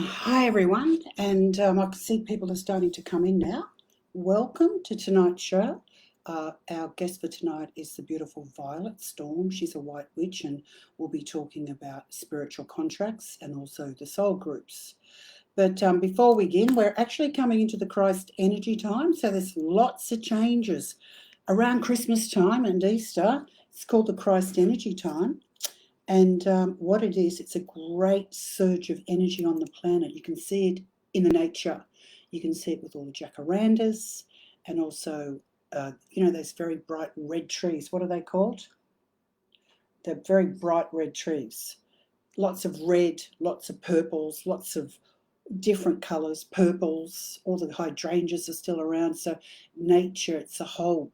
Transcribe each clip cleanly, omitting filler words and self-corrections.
Hi everyone, and I can see people are starting to come in now. Welcome to tonight's show. Our guest for tonight is the beautiful Violet Storm. She's a white witch, and we'll be talking about spiritual contracts and also the soul groups. But before we begin, we're actually coming into the Christ energy time, so there's lots of changes around Christmas time and Easter. It's called the Christ energy time. And what it is, it's a great surge of energy on the planet. You can see it in the nature. You can see it with all the jacarandas and also, those very bright red trees. What are they called? They're very bright red trees. Lots of red, lots of purples, lots of different colours, purples. All the hydrangeas are still around. So nature, it's a whole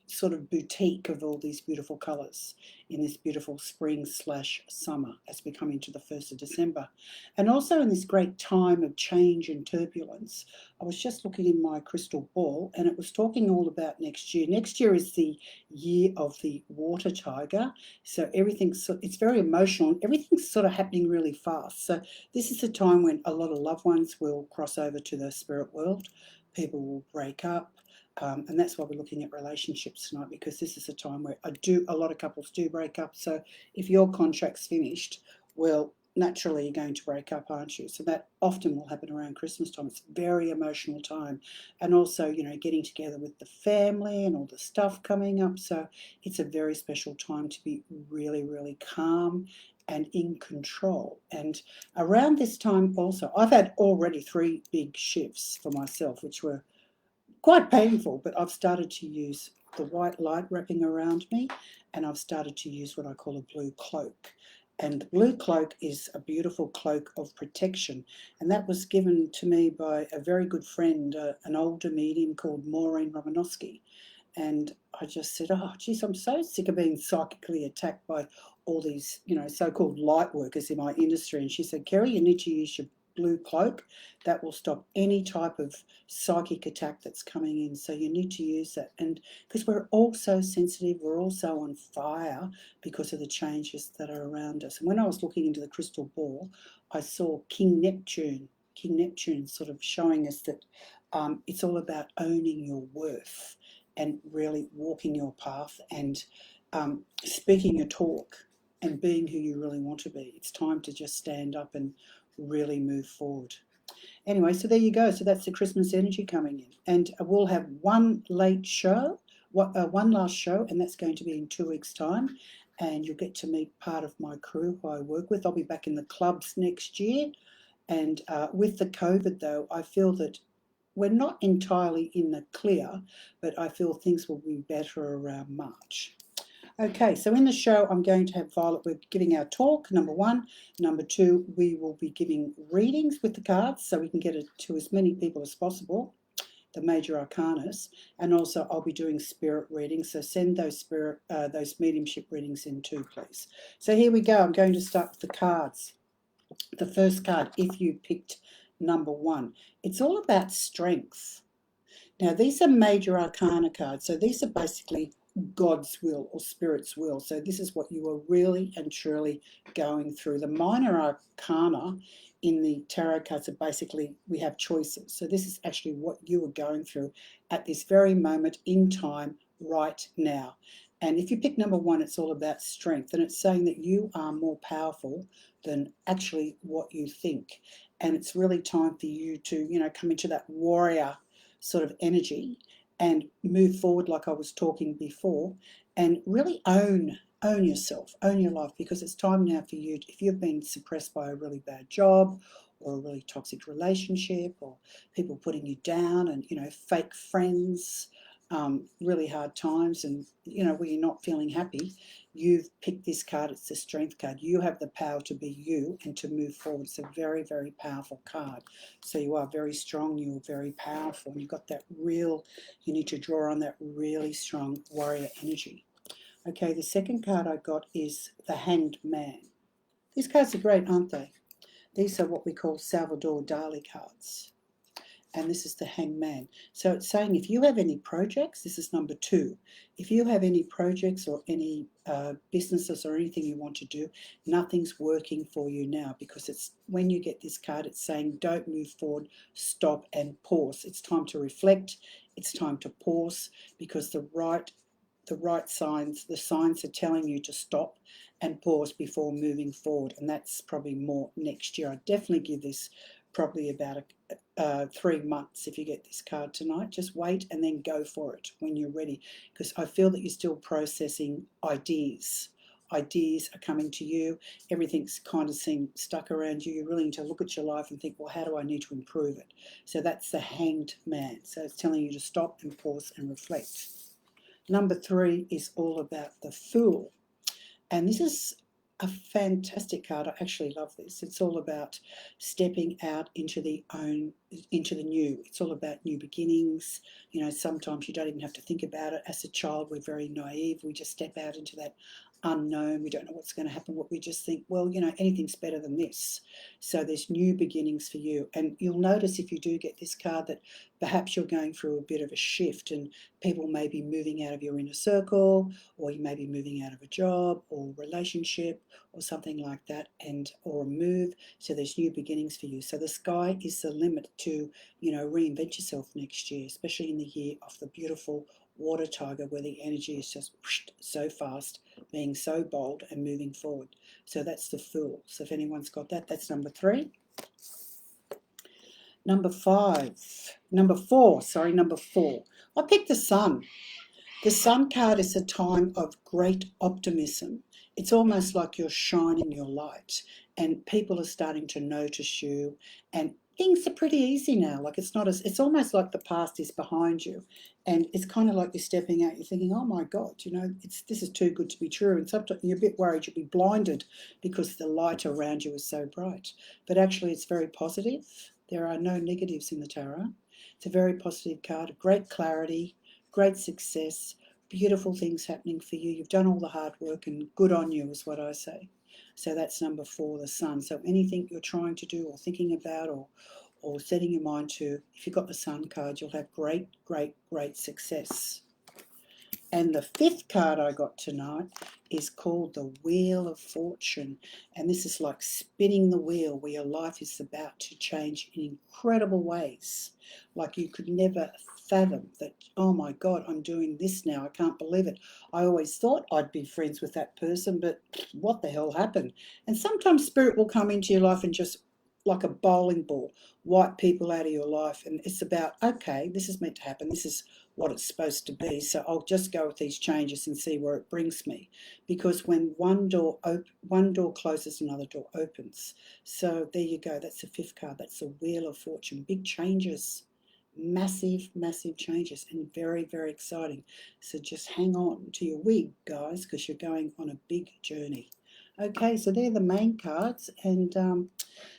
sort of boutique of all these beautiful colours in this beautiful spring/summer as we come into the 1st of December. And also in this great time of change and turbulence, I was just looking in my crystal ball and it was talking all about next year. Next year is the year of the water tiger. So it's very emotional. Everything's sort of happening really fast. So this is a time when a lot of loved ones will cross over to the spirit world. People will break up. And that's why we're looking at relationships tonight, because this is a time where a lot of couples do break up. So if your contract's finished, well, naturally you're going to break up, aren't you? So that often will happen around Christmas time. It's a very emotional time. And also, getting together with the family and all the stuff coming up. So it's a very special time to be really, really calm and in control. And around this time also, I've had already 3 big shifts for myself, which were quite painful, but I've started to use the white light wrapping around me, and I've started to use what I call a blue cloak. And the blue cloak is a beautiful cloak of protection, and that was given to me by a very good friend, an older medium called Maureen Romanowski. And I just said, oh, geez, I'm so sick of being psychically attacked by all these, so-called light workers in my industry. And she said, Kerrie, you need to use your blue cloak. That will stop any type of psychic attack that's coming in. So you need to use that. And because we're all so sensitive, we're all so on fire because of the changes that are around us. And when I was looking into the crystal ball, I saw King Neptune. King Neptune sort of showing us that it's all about owning your worth and really walking your path and speaking your talk and being who you really want to be. It's time to just stand up and really move forward. Anyway, so there you go. So that's the Christmas energy coming in. And we'll have one late show, one last show, and that's going to be in 2 weeks' time. And you'll get to meet part of my crew who I work with. I'll be back in the clubs next year. And with the COVID, though, I feel that we're not entirely in the clear, but I feel things will be better around March. Okay, so in the show, I'm going to have Violet. We're giving our talk, number 1. Number 2, we will be giving readings with the cards so we can get it to as many people as possible, the major arcanas. And also, I'll be doing spirit readings. So send those mediumship readings in too, please. So here we go. I'm going to start with the cards. The first card, if you picked number 1, it's all about strength. Now, these are major arcana cards. So these are basically God's will or Spirit's will. So this is what you are really and truly going through. The minor arcana in the tarot cards are basically, we have choices. So this is actually what you are going through at this very moment in time right now. And if you pick number 1, it's all about strength. And it's saying that you are more powerful than actually what you think. And it's really time for you to, come into that warrior sort of energy and move forward like I was talking before, and really own yourself, own your life, because it's time now for you, if you've been suppressed by a really bad job or a really toxic relationship or people putting you down and, fake friends, really hard times and, where you're not feeling happy, you've picked this card. It's the strength card. You have the power to be you and to move forward. It's a very, very powerful card. So you are very strong, you're very powerful, and you've got you need to draw on that really strong warrior energy. Okay, the second card I got is the Hanged Man. These cards are great, aren't they? These are what we call Salvador Dali cards. and this is the Hangman. So it's saying if you have any projects, this is number 2. If you have any projects or any businesses or anything you want to do, nothing's working for you now, because it's when you get this card, it's saying don't move forward, stop and pause. It's time to reflect. It's time to pause, because the signs are telling you to stop and pause before moving forward, and that's probably more next year. I'd definitely give this probably about 3 months. If you get this card tonight, just wait and then go for it when you're ready, because I feel that you're still processing ideas. Ideas are coming to you. Everything's kind of seemed stuck around you. You're willing to look at your life and think, well, how do I need to improve it? So that's the Hanged Man. So it's telling you to stop and pause and reflect. Number 3 is all about the Fool. And this is a fantastic card. I actually love this. It's all about stepping out into the new. It's all about new beginnings. You know, sometimes you don't even have to think about it. As a child, we're very naive. We just step out into that unknown. We don't know what's going to happen. What we just think, well, you know, anything's better than this. So there's new beginnings for you. And you'll notice if you do get this card that perhaps you're going through a bit of a shift, and people may be moving out of your inner circle, or you may be moving out of a job or relationship or something like that, or a move. So there's new beginnings for you. So the sky is the limit to, you know, reinvent yourself next year, especially in the year of the beautiful water tiger, where the energy is just so fast, being so bold and moving forward. So that's the Fool. So if anyone's got that, that's number 3. Number 4. I picked the Sun. The Sun card is a time of great optimism. It's almost like you're shining your light, and people are starting to notice you, and things are pretty easy now. Like it's almost like the past is behind you, and it's kind of like you're stepping out. You're thinking, oh my God, you know, this is too good to be true. And sometimes you're a bit worried you'll be blinded because the light around you is so bright. But actually, it's very positive. There are no negatives in the tarot. It's a very positive card, great clarity, great success, beautiful things happening for you. You've done all the hard work, and good on you is what I say. So that's number 4, the Sun. So anything you're trying to do or thinking about or setting your mind to, if you've got the Sun card, you'll have great, great, great success. And the 5th card I got tonight is called the Wheel of Fortune. And this is like spinning the wheel, where your life is about to change in incredible ways. Like you could never fathom that, oh my God, I'm doing this now. I can't believe it. I always thought I'd be friends with that person, but what the hell happened? And sometimes spirit will come into your life and just, like a bowling ball, wipe people out of your life. And it's about, okay, this is meant to happen. This is what it's supposed to be. So I'll just go with these changes and see where it brings me. Because when one door closes, another door opens. So there you go. That's the 5th card. That's the Wheel of Fortune. Big changes. Massive, massive changes, and very, very exciting. So just hang on to your wig, guys, because you're going on a big journey. Okay, so they're the main cards. And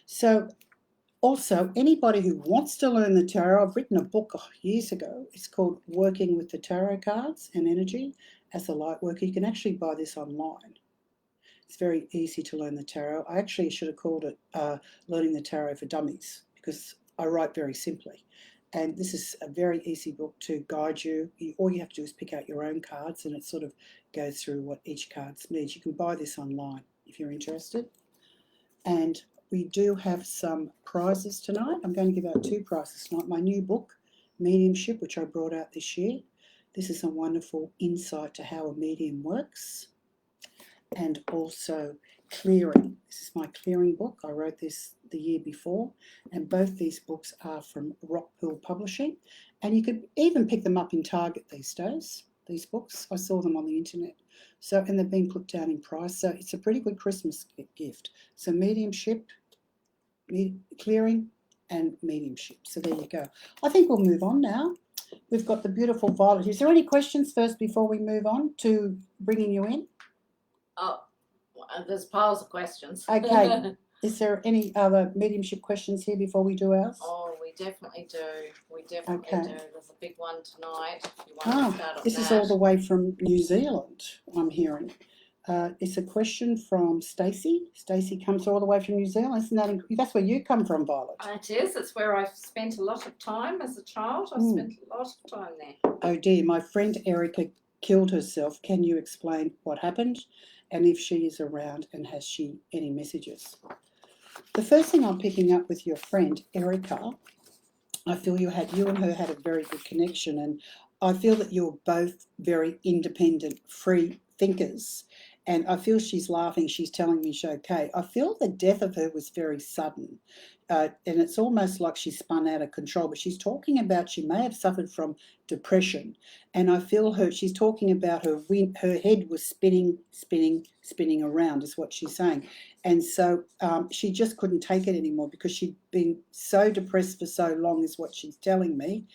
so also, anybody who wants to learn the tarot, I've written a book years ago. It's called Working with the Tarot Cards and Energy as a Light Worker. You can actually buy this online. It's very easy to learn the tarot. I actually should have called it Learning the Tarot for Dummies, because I write very simply. And this is a very easy book to guide you. All you have to do is pick out your own cards, and it sort of goes through what each card needs. You can buy this online if you're interested. And we do have some prizes tonight. I'm going to give out 2 prizes tonight. My new book, Mediumship, which I brought out this year. This is a wonderful insight to how a medium works. And also Clearing. This is my clearing book. I wrote this the year before. And both these books are from Rockpool Publishing. And you could even pick them up in Target these days, these books. I saw them on the internet. So, and they've been put down in price. So it's a pretty good Christmas gift. So Mediumship, Clearing, and Mediumship. So there you go. I think we'll move on now. We've got the beautiful Violet. Is there any questions first before we move on to bringing you in? Oh, there's piles of questions. Okay. Is there any other mediumship questions here before we do ours? Oh, we definitely do. We definitely do. There's a big one tonight. If you want to start on this that. is all the way from New Zealand, I'm hearing. It's a question from Stacey. Stacey comes all the way from New Zealand. Isn't that that's where you come from, Violet? It is. It's where I've spent a lot of time as a child. I've spent a lot of time there. Oh dear, my friend Erica killed herself. Can you explain what happened and if she is around and has she any messages? The first thing I'm picking up with your friend Erica, I feel you and her had a very good connection, and I feel that you're both very independent, free thinkers. And I feel she's laughing. She's telling me she's okay. I feel the death of her was very sudden. And it's almost like she spun out of control. But she's talking about she may have suffered from depression. And I feel she's talking about her head was spinning around, is what she's saying. And so she just couldn't take it anymore because she'd been so depressed for so long, is what she's telling me.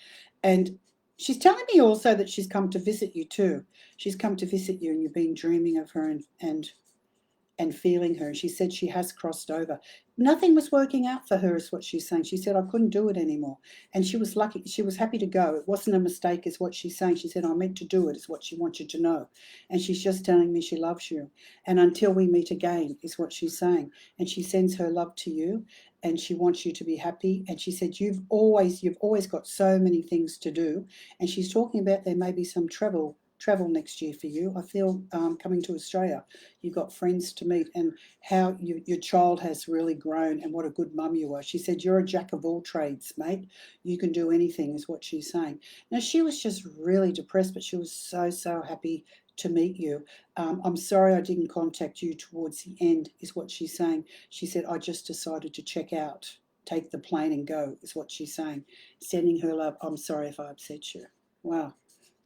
And she's telling me also that she's come to visit you too. She's come to visit you and you've been dreaming of her and feeling her. She said she has crossed over. Nothing was working out for her, is what she's saying. She said, I couldn't do it anymore. And she was lucky. She was happy to go. It wasn't a mistake, is what she's saying. She said, I meant to do it, is what she wants you to know. And she's just telling me she loves you. And until we meet again, is what she's saying. And she sends her love to you and she wants you to be happy. And she said, you've always got so many things to do. And she's talking about there may be some travel next year for you. I feel coming to Australia, you've got friends to meet, and how your child has really grown and what a good mum you are. She said, you're a jack of all trades, mate. You can do anything, is what she's saying. Now, she was just really depressed, but she was so happy to meet you. I'm sorry I didn't contact you towards the end, is what she's saying. She said, I just decided to check out, take the plane and go, is what she's saying. Sending her love. I'm sorry if I upset you. Wow.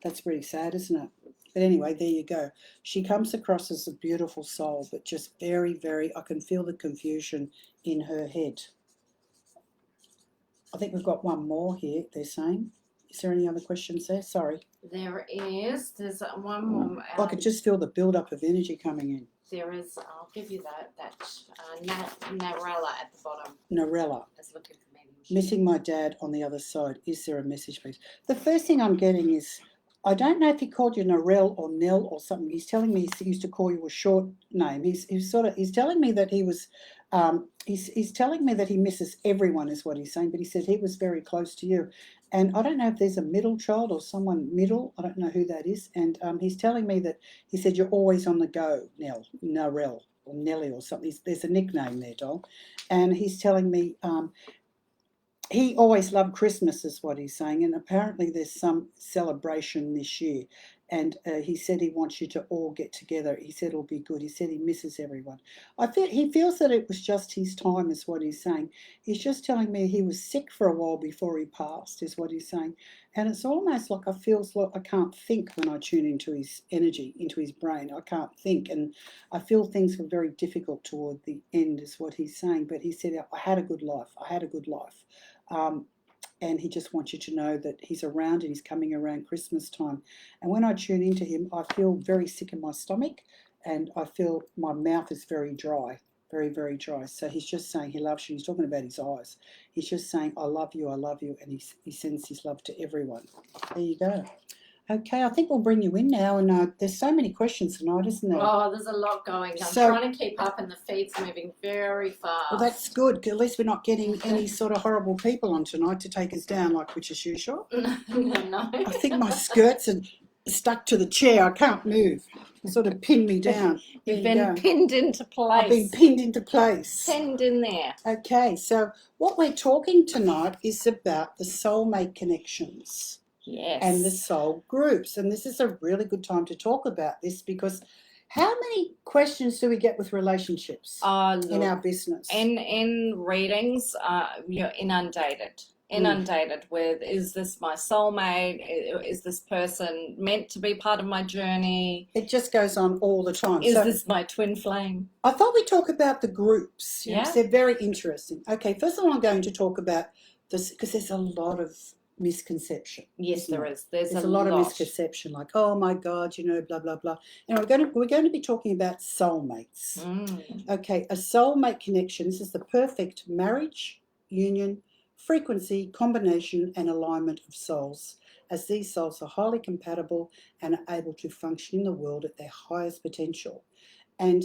That's pretty sad, isn't it? But anyway, there you go. She comes across as a beautiful soul, but just very, I can feel the confusion in her head. I think we've got one more here, they're saying. Is there any other questions there? Sorry. There is. There's one more. I could just feel the build-up of energy coming in. There is. I'll give you that Narella at the bottom. Narella. Is looking for me. Missing my dad on the other side. Is there a message, please? The first thing I'm getting is, I don't know if he called you Narelle or Nell or something. He's telling me he used to call you a short name. He's telling me that he was, he's telling me that he misses everyone, is what he's saying. But he said he was very close to you, and I don't know if there's a middle child or someone middle. I don't know who that is. And he's telling me that he said you're always on the go, Narelle or Nellie or something. There's a nickname there, doll, and he's telling me. He always loved Christmas, is what he's saying, and apparently there's some celebration this year. And he said he wants you to all get together. He said it'll be good. He said he misses everyone. I feel he feels that it was just his time, is what he's saying. He's just telling me he was sick for a while before he passed, is what he's saying. And it's almost like I feel like I can't think when I tune into his energy, into his brain. I can't think, and I feel things were very difficult toward the end, is what he's saying. But he said, I had a good life. I had a good life. And he just wants you to know that he's around and he's coming around Christmas time. And when I tune into him, I feel very sick in my stomach and I feel my mouth is very dry, very dry. So he's just saying he loves you. He's talking about his eyes. He's just saying, I love you, and he sends his love to everyone. There you go. Okay, I think we'll bring you in now, and there's so many questions tonight, isn't there? Oh, there's a lot going. I'm trying to keep up, and the feed's moving very fast. Well, that's good. At least we're not getting any sort of horrible people on tonight to take us down, like which is usual. No. I think my skirts are stuck to the chair. I can't move. It sort of pinned me down. You've been pinned into place. I've been pinned into place. Pinned in there. Okay, so what we're talking tonight is about the soulmate connections. Yes. And the soul groups. And this is a really good time to talk about this because how many questions do we get with relationships in our business? In readings, you're inundated with, is this my soulmate? Is this person meant to be part of my journey? It just goes on all the time. Is this my twin flame? I thought we'd talk about the groups. Yeah. They're very interesting. Okay, first of all, I'm going to talk about this because there's a lot of misconception. Yes, there is. There's a lot of misconception, like, oh my God, blah blah blah. And we're going to be talking about soulmates. Okay, a soulmate connection. This is the perfect marriage, union, frequency, combination, and alignment of souls. as these souls are highly compatible and are able to function in the world at their highest potential. And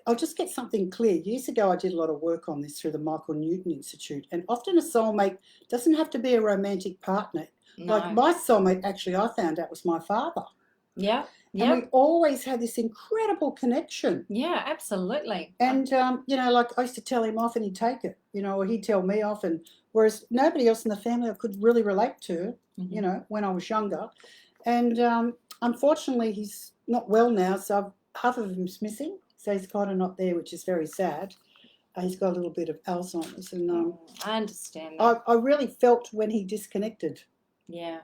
I'll just get something clear. Years ago, I did a lot of work on this through the Michael Newton Institute, and often a soulmate doesn't have to be a romantic partner. Like No. my soulmate, actually, I found out was my father. Yeah. And Yeah. we always had this incredible connection. Yeah, absolutely. And, like I used to tell him off and he'd take it, or he'd tell me off. And whereas nobody else in the family I could really relate to, when I was younger. And unfortunately, he's not well now, so half of him's missing. So he's kind of not there, which is very sad. He's got a little bit of Alzheimer's. And I understand that. I really felt when he disconnected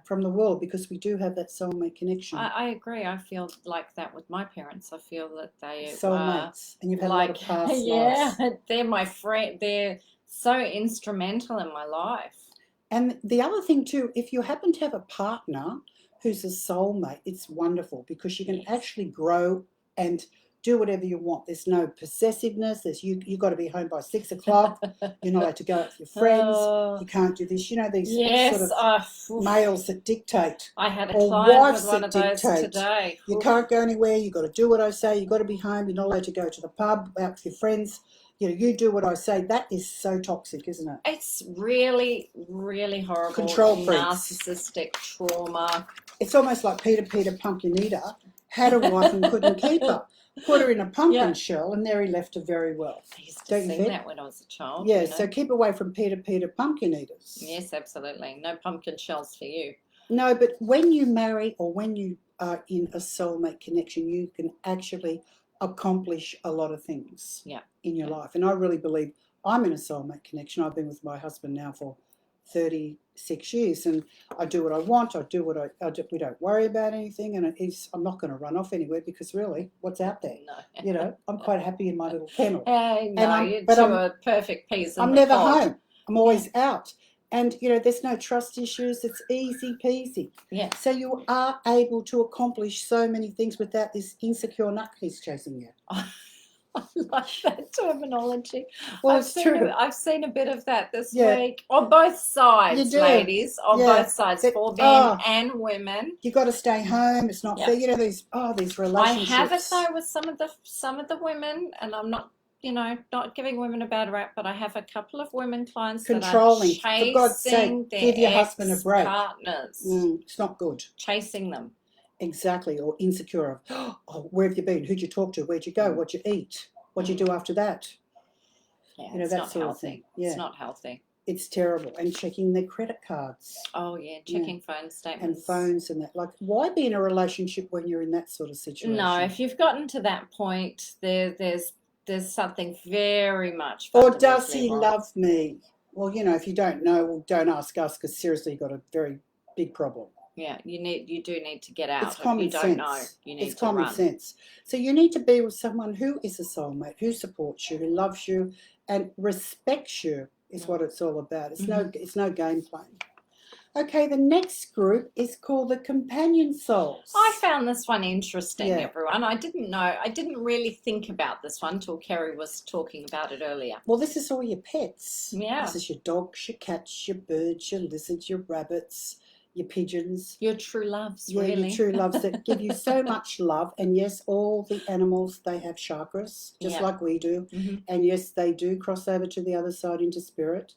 from the world, because we do have that soulmate connection. I agree. I feel like that with my parents. I feel that they soulmates, and you've had like, a lot of past yeah, lives. they're my friend. They're so instrumental in my life. And the other thing too, if you happen to have a partner who's a soulmate, it's wonderful because you can actually grow and do whatever you want. There's no possessiveness. There's you've got to be home by 6 o'clock. You're not allowed to go out with your friends. You can't do this. These sort of males that dictate. I had a client with one of those dictate. today. You can't go anywhere. You've got to do what I say. You've got to be home. You're not allowed to go to the pub, out with your friends. You do what I say. That is so toxic, isn't it? It's really, really horrible. Control freaks. Narcissistic trauma. It's almost like Peter Pumpkin Eater had a wife and couldn't keep her. Put her in a pumpkin shell, and there he left her very well. I used to sing that when I was a child. Yeah, so keep away from Peter Pumpkin Eaters. Yes, absolutely. No pumpkin shells for you. No, but when you marry or when you are in a soulmate connection, you can actually accomplish a lot of things in your life. And I really believe I'm in a soulmate connection. I've been with my husband now for 36 years, and I do what I want. I do what I do. We don't worry about anything, and I'm not going to run off anywhere because really, what's out there? No. I'm quite happy in my little kennel. You're a perfect piece. I'm never home. I'm always out. And, there's no trust issues. It's easy peasy. Yeah. So you are able to accomplish so many things without this insecure nut he's chasing you. I like that terminology. Well, it's true. I've seen a bit of that this week. On both sides, ladies. On both sides, for men and women. You've got to stay home. It's not fair. These relationships. I have it, though, with some of the women, and I'm not, not giving women a bad rap, but I have a couple of women clients controlling. That are chasing for God's sake, give your husband a break. Partners. It's not good. Chasing them. Exactly, or insecure of, where have you been? Who'd you talk to? Where'd you go? What'd you eat? What'd you do after that? Yeah, it's not healthy. It's not healthy. It's terrible. And checking their credit cards. Oh, yeah, checking phone statements. And phones and that. Like, why be in a relationship when you're in that sort of situation? No, if you've gotten to that point, there's something very much Or does he wrong. love me? Well, if you don't know, well, don't ask us, because seriously, you've got a very big problem. Yeah, you do need to get out. It's common sense. Don't know, you need it's to common run. sense. So you need to be with someone who is a soulmate, who supports you, who loves you, and respects you. Is what it's all about. It's no game playing. Okay, the next group is called the companion souls. I found this one interesting, everyone. I didn't really think about this one until Kerrie was talking about it earlier. Well, this is all your pets. Yeah. This is your dogs, your cats, your birds, your lizards, your rabbits, your pigeons. Your true loves, really. Your true loves that give you so much love. And yes, all the animals, they have chakras, just like we do. Mm-hmm. And yes, they do cross over to the other side into spirit.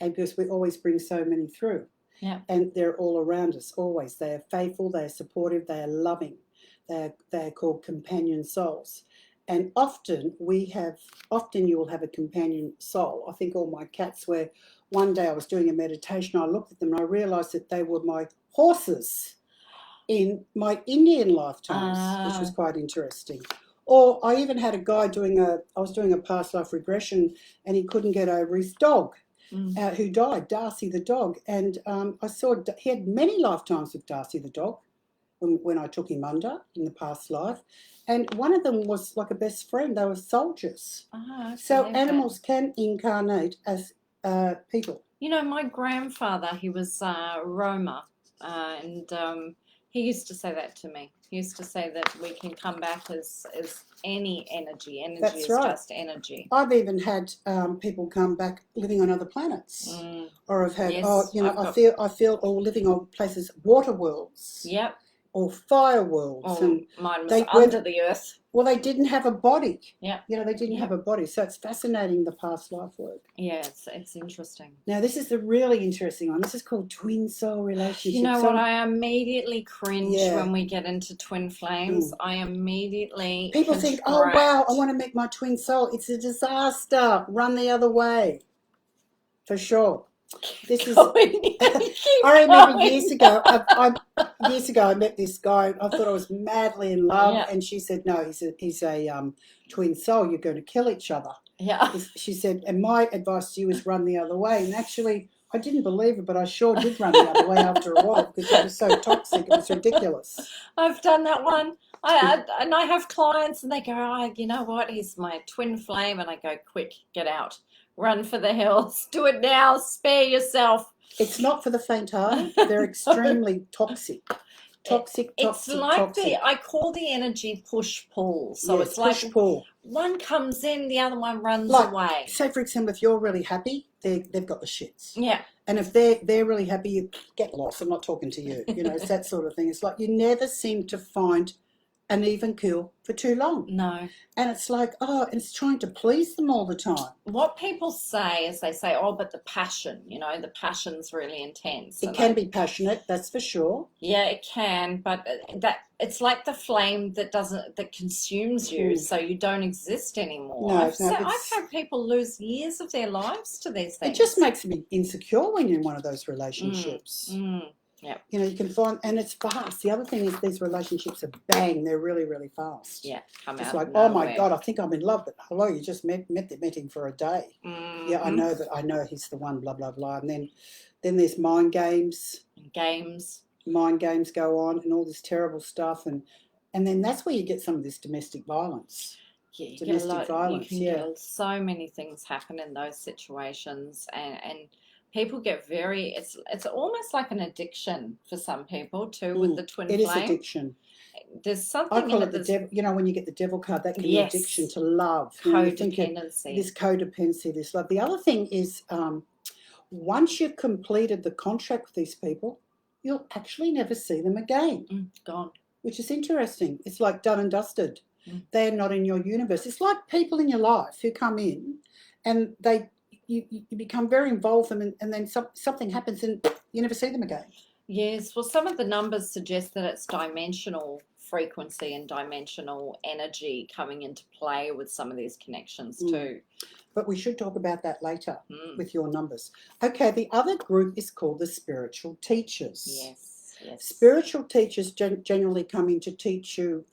And because we always bring so many through. Yeah. And they're all around us, always. They are faithful, they are supportive, they are loving. They are called companion souls. And often you will have a companion soul. I think all my cats were, one day I was doing a meditation, I looked at them and I realised that they were my horses in my Indian lifetimes, which was quite interesting. Or I even had a guy I was doing a past life regression, and he couldn't get over his dog. Who died, Darcy the dog. And I saw he had many lifetimes with Darcy the dog when I took him under in the past life. And one of them was like a best friend. They were soldiers. So animals can incarnate as people. My grandfather, he was Roma, and He used to say that to me. He used to say that we can come back as any energy. Energy That's is right. just energy. I've even had people come back living on other planets, or I've had Yes, I feel or living on places, water worlds, Yep. or fire worlds, and Mine was they under the earth. well, they didn't have a body. Yeah. They didn't have a body. So it's fascinating, the past life work. Yeah, it's interesting. Now, this is the really interesting one. This is called twin soul relationship. You know what? I immediately cringe when we get into twin flames. I immediately people think, oh, wow, I want to meet my twin soul. It's a disaster. Run the other way. For sure. This is. I remember years ago. I met this guy. I thought I was madly in love, and she said, "No, he's a twin soul. You're going to kill each other." Yeah. She said, and my advice to you is run the other way. And actually, I didn't believe it, but I sure did run the other way after a while because it was so toxic. It was ridiculous. I've done that one. And I have clients, and they go, "Oh, you know what? He's my twin flame," and I go, "Quick, get out." Run for the hills. Do it now. Spare yourself. It's not for the faint-hearted. They're extremely toxic. It's like I call the energy push-pull. So it's like push-pull. One comes in, the other one runs away. Say, for example, if you're really happy, they've got the shits. Yeah. And if they're really happy, you get lost. I'm not talking to you. It's that sort of thing. It's like you never seem to find an even keel for too long. No. And it's like, it's trying to please them all the time. What people say is they say, oh, but the passion, the passion's really intense. It can be passionate, that's for sure. Yeah, it can, but it's like the flame that consumes you, so you don't exist anymore. No, I've had people lose years of their lives to these things. It just makes me insecure when you're in one of those relationships. Yeah. You can find, and it's fast. The other thing is these relationships are bang, they're really, really fast. Yeah, it's like, oh my God, I think I'm in love, but hello, you just met him for a day. Yeah, I know he's the one, blah, blah, blah. And then there's mind games. Mind games go on and all this terrible stuff. And then that's where you get some of this domestic violence. Yeah, you can get so many things happen in those situations, and people get it's almost like an addiction for some people too with the twin flame. It is addiction. There's something I call it the devil. When you get the devil card, that can be addiction to love. Codependency. This codependency, this love. The other thing is once you've completed the contract with these people, you'll actually never see them again. Gone. Which is interesting. It's like done and dusted. They're not in your universe. It's like people in your life who come in and you become very involved with them, and then something happens and you never see them again. Yes, well, some of the numbers suggest that it's dimensional frequency and dimensional energy coming into play with some of these connections too. But we should talk about that later with your numbers. Okay, the other group is called the spiritual teachers. Yes. Spiritual teachers generally come in to teach you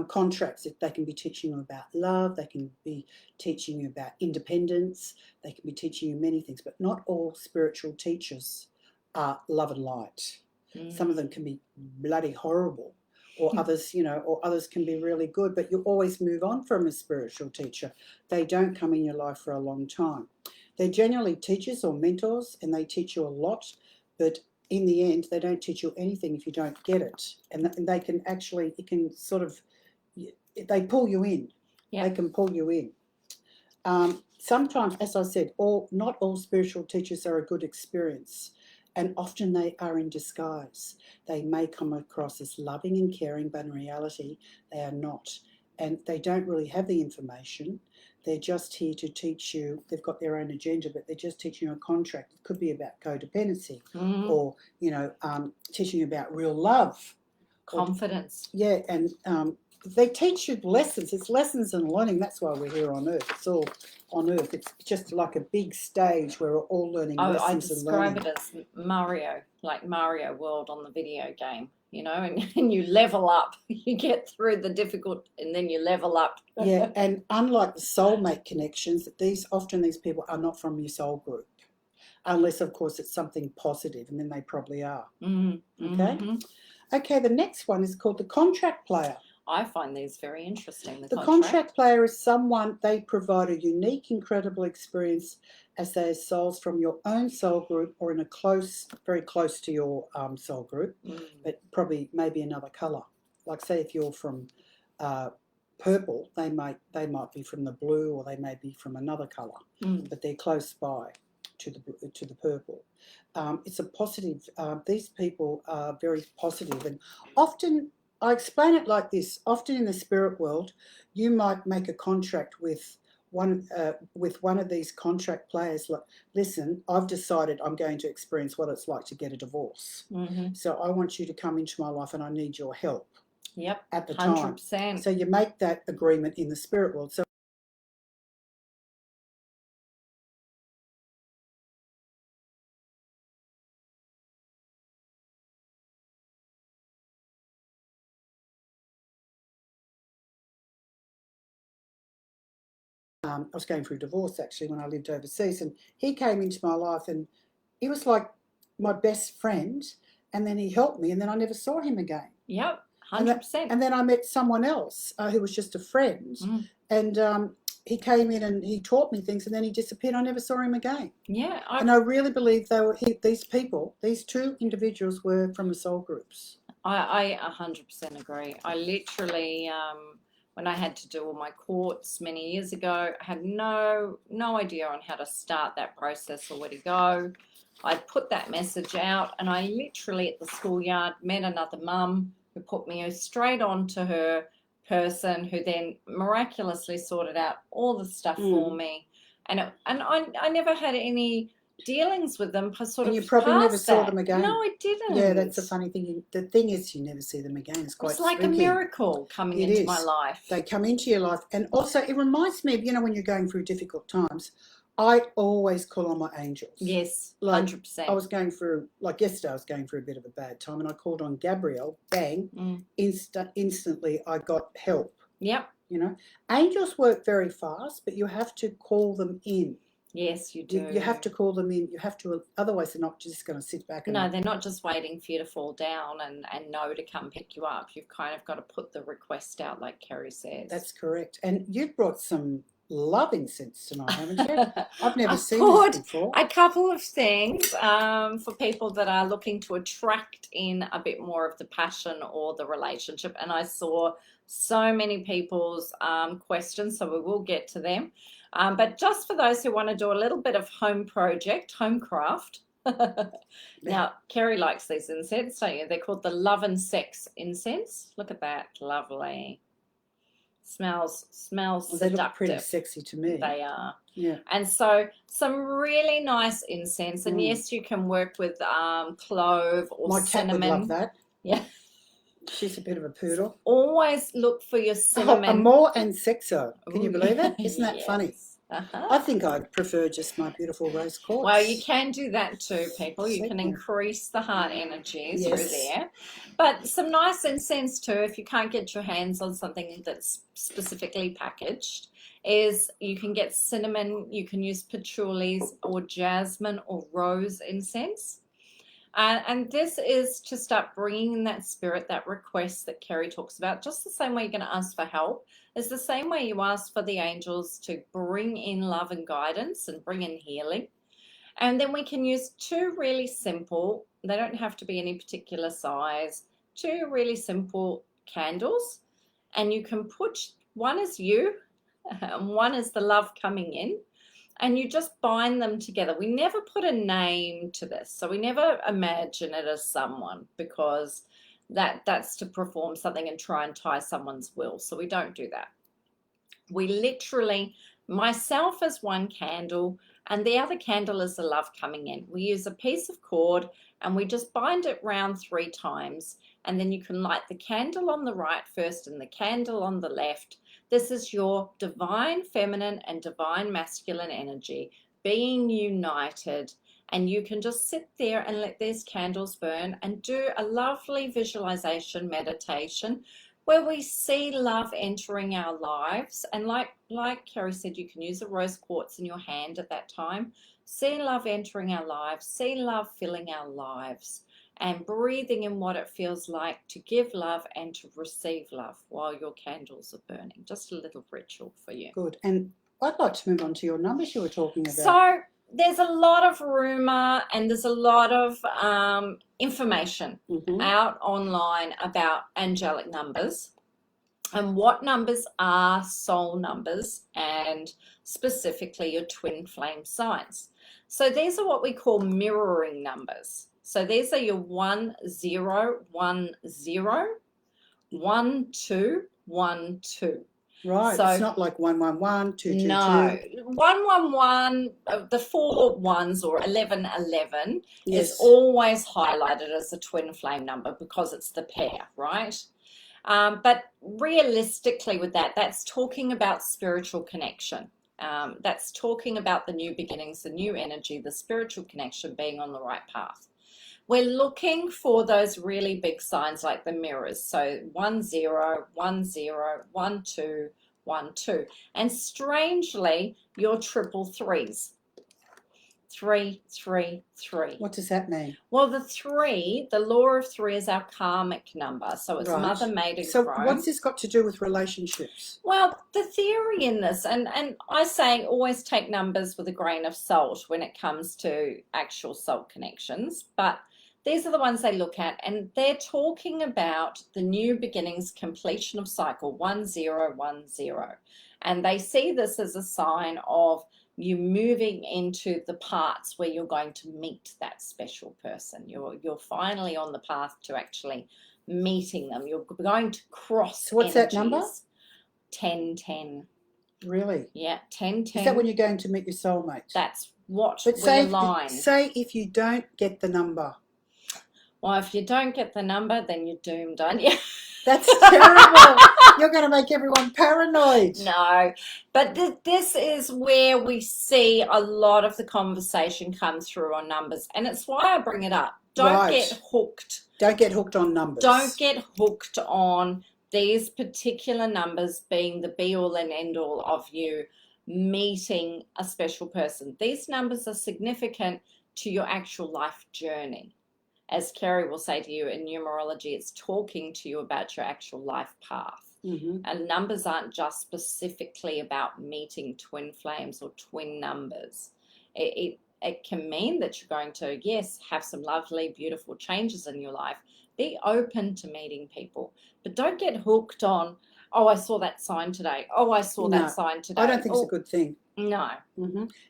contracts. They can be teaching you about love, they can be teaching you about independence, they can be teaching you many things, but not all spiritual teachers are love and light. Some of them can be bloody horrible, or others, or others can be really good, but you always move on from a spiritual teacher. They don't come in your life for a long time. They're generally teachers or mentors, and they teach you a lot, but in the end, they don't teach you anything if you don't get it. And they can actually, they pull you in. Yeah. They can pull you in. Sometimes, as I said, not all spiritual teachers are a good experience, and often they are in disguise. They may come across as loving and caring, but in reality, they are not. And they don't really have the information. They're just here to teach you. They've got their own agenda, but they're just teaching you a contract. It could be about codependency, or teaching you about real love, confidence. And they teach you lessons. It's lessons and learning. That's why we're here on Earth. It's all on Earth. It's just like a big stage where we're all learning lessons and learning. I describe it as Mario, like Mario World on the video game. And you level up. You get through the difficult, and then you level up. Yeah, and unlike the soulmate connections, these people are not from your soul group, unless, of course, it's something positive, and then they probably are. Okay? Okay, the next one is called the contract player. I find these very interesting. The contract player is someone, they provide a unique, incredible experience as they are souls from your own soul group or in a close, very close to your soul group, but probably maybe another colour. Like say if you're from purple, they might be from the blue, or they may be from another colour, but they're close by to the purple. It's a positive. These people are very positive, and often I explain it like this. Often in the spirit world, you might make a contract with one of these contract players. Like, listen, I've decided I'm going to experience what it's like to get a divorce. So I want you to come into my life, and I need your help. Yep, at the 100%. time. So you make that agreement in the spirit world. So I was going through divorce actually when I lived overseas, and he came into my life, and he was like my best friend, and then he helped me, and then I never saw him again. Yep, 100%. And then I met someone else who was just a friend, and he came in and he taught me things, and then he disappeared. I never saw him again. Yeah. And I really believe these people, these two individuals were from the soul groups. I 100% agree. I literally, when I had to do all my courts many years ago, I had no idea on how to start that process or where to go. I put that message out, and I literally at the schoolyard met another mum who put me straight on to her person, who then miraculously sorted out all the stuff for me. And I never had any dealings with them. And you probably never saw them again. No, I didn't. Yeah, that's the funny thing. The thing is, you never see them again. It's quite spooky. It's like spooky. a miracle coming into my life. They come into your life, and also it reminds me of, when you're going through difficult times, I always call on my angels. Yes, like 100%. I was going through, like yesterday, I was going through a bit of a bad time, and I called on Gabrielle. Bang! Instantly, I got help. Yep. Angels work very fast, but you have to call them in. Yes, you do. You have to call them in. You have to, otherwise they're not just going to sit back. No, they're not just waiting for you to fall down and know to come pick you up. You've kind of got to put the request out, like Kerrie says. That's correct. And you've brought some love incense tonight, haven't you? I've never seen this before. A couple of things for people that are looking to attract in a bit more of the passion or the relationship. And I saw so many people's questions, so we will get to them. But just for those who want to do a little bit of home craft. Now, Kerrie likes these incense, don't you? They're called the Love and Sex incense. Look at that. Lovely. Smells seductive. They look pretty sexy to me. They are. Yeah. And so some really nice incense. And yes, you can work with clove or cinnamon. My cat would love that. Yeah. She's a bit of a poodle. Always look for your cinnamon. Amor and sexo. Can you believe it? Isn't that funny? Uh-huh. I think I'd prefer just my beautiful rose quartz. Well, you can do that too, people. You can increase the heart energies through there. But some nice incense too, if you can't get your hands on something that's specifically packaged, is you can get cinnamon, you can use patchouli or jasmine or rose incense. And this is to start bringing in that spirit, that request that Kerrie talks about, just the same way you're going to ask for help. It's the same way you ask for the angels to bring in love and guidance and bring in healing. And then we can use two really simple, they don't have to be any particular size, two really simple candles. And you can put, one is you and one is the love coming in. And you just bind them together. We never put a name to this. So we never imagine it as someone, because that's to perform something and try and tie someone's will. So we don't do that. We literally, myself as one candle, and the other candle is the love coming in. We use a piece of cord and we just bind it round 3 times. And then you can light the candle on the right first and the candle on the left. This is your divine feminine and divine masculine energy being united. And you can just sit there and let these candles burn and do a lovely visualization meditation where we see love entering our lives. And like Kerrie said, you can use a rose quartz in your hand at that time. See love entering our lives. See love filling our lives. and breathing in what it feels like to give love and to receive love while your candles are burning. Just a little ritual for you. Good. And I'd like to move on to your numbers you were talking about. So there's a lot of rumor and there's a lot of information out online about angelic numbers and what numbers are soul numbers and specifically your twin flame signs. So these are what we call mirroring numbers. So these are your 1 0 1 0 1 2 1 2. Right, so, it's not like 111, 222. No, 111, the 4 ones or 1111 is always highlighted as a twin flame number because it's the pair, right? But realistically with that, that's talking about spiritual connection. That's talking about the new beginnings, the new energy, the spiritual connection, being on the right path. We're looking for those really big signs like the mirrors. So 1 0 1 0 1 2 1 2. And strangely, your triple threes. 3 3 3. What does that mean? Well, the 3, the law of 3 is our karmic number. So it's Mother Maiden So Chrome. what's this got to do with relationships? Well, the theory in this, and I say always take numbers with a grain of salt when it comes to actual soul connections, but these are the ones they look at, and they're talking about the new beginnings, completion of cycle 1 0 1 0. And they see this as a sign of you moving into the parts where you're going to meet that special person. You're finally on the path to actually meeting them. You're going to cross. So what's energies. That number? 10 10. Really? Yeah, 10 10. Is that when you're going to meet your soulmate? That's what but we align. Say if you don't get the number. Well, if you don't get the number, then you're doomed, aren't you? That's terrible. You're going to make everyone paranoid. No, but this is where we see a lot of the conversation come through on numbers, and it's why I bring it up. Don't get hooked. Don't get hooked on numbers. Don't get hooked on these particular numbers being the be-all and end-all of you meeting a special person. These numbers are significant to your actual life journey. As Kerrie will say to you in numerology, it's talking to you about your actual life path. And numbers aren't just specifically about meeting twin flames or twin numbers. It can mean that you're going to, yes, have some lovely, beautiful changes in your life. Be open to meeting people, but don't get hooked on, oh, I saw that sign today. Oh, I saw that sign today. I don't think it's a good thing. No.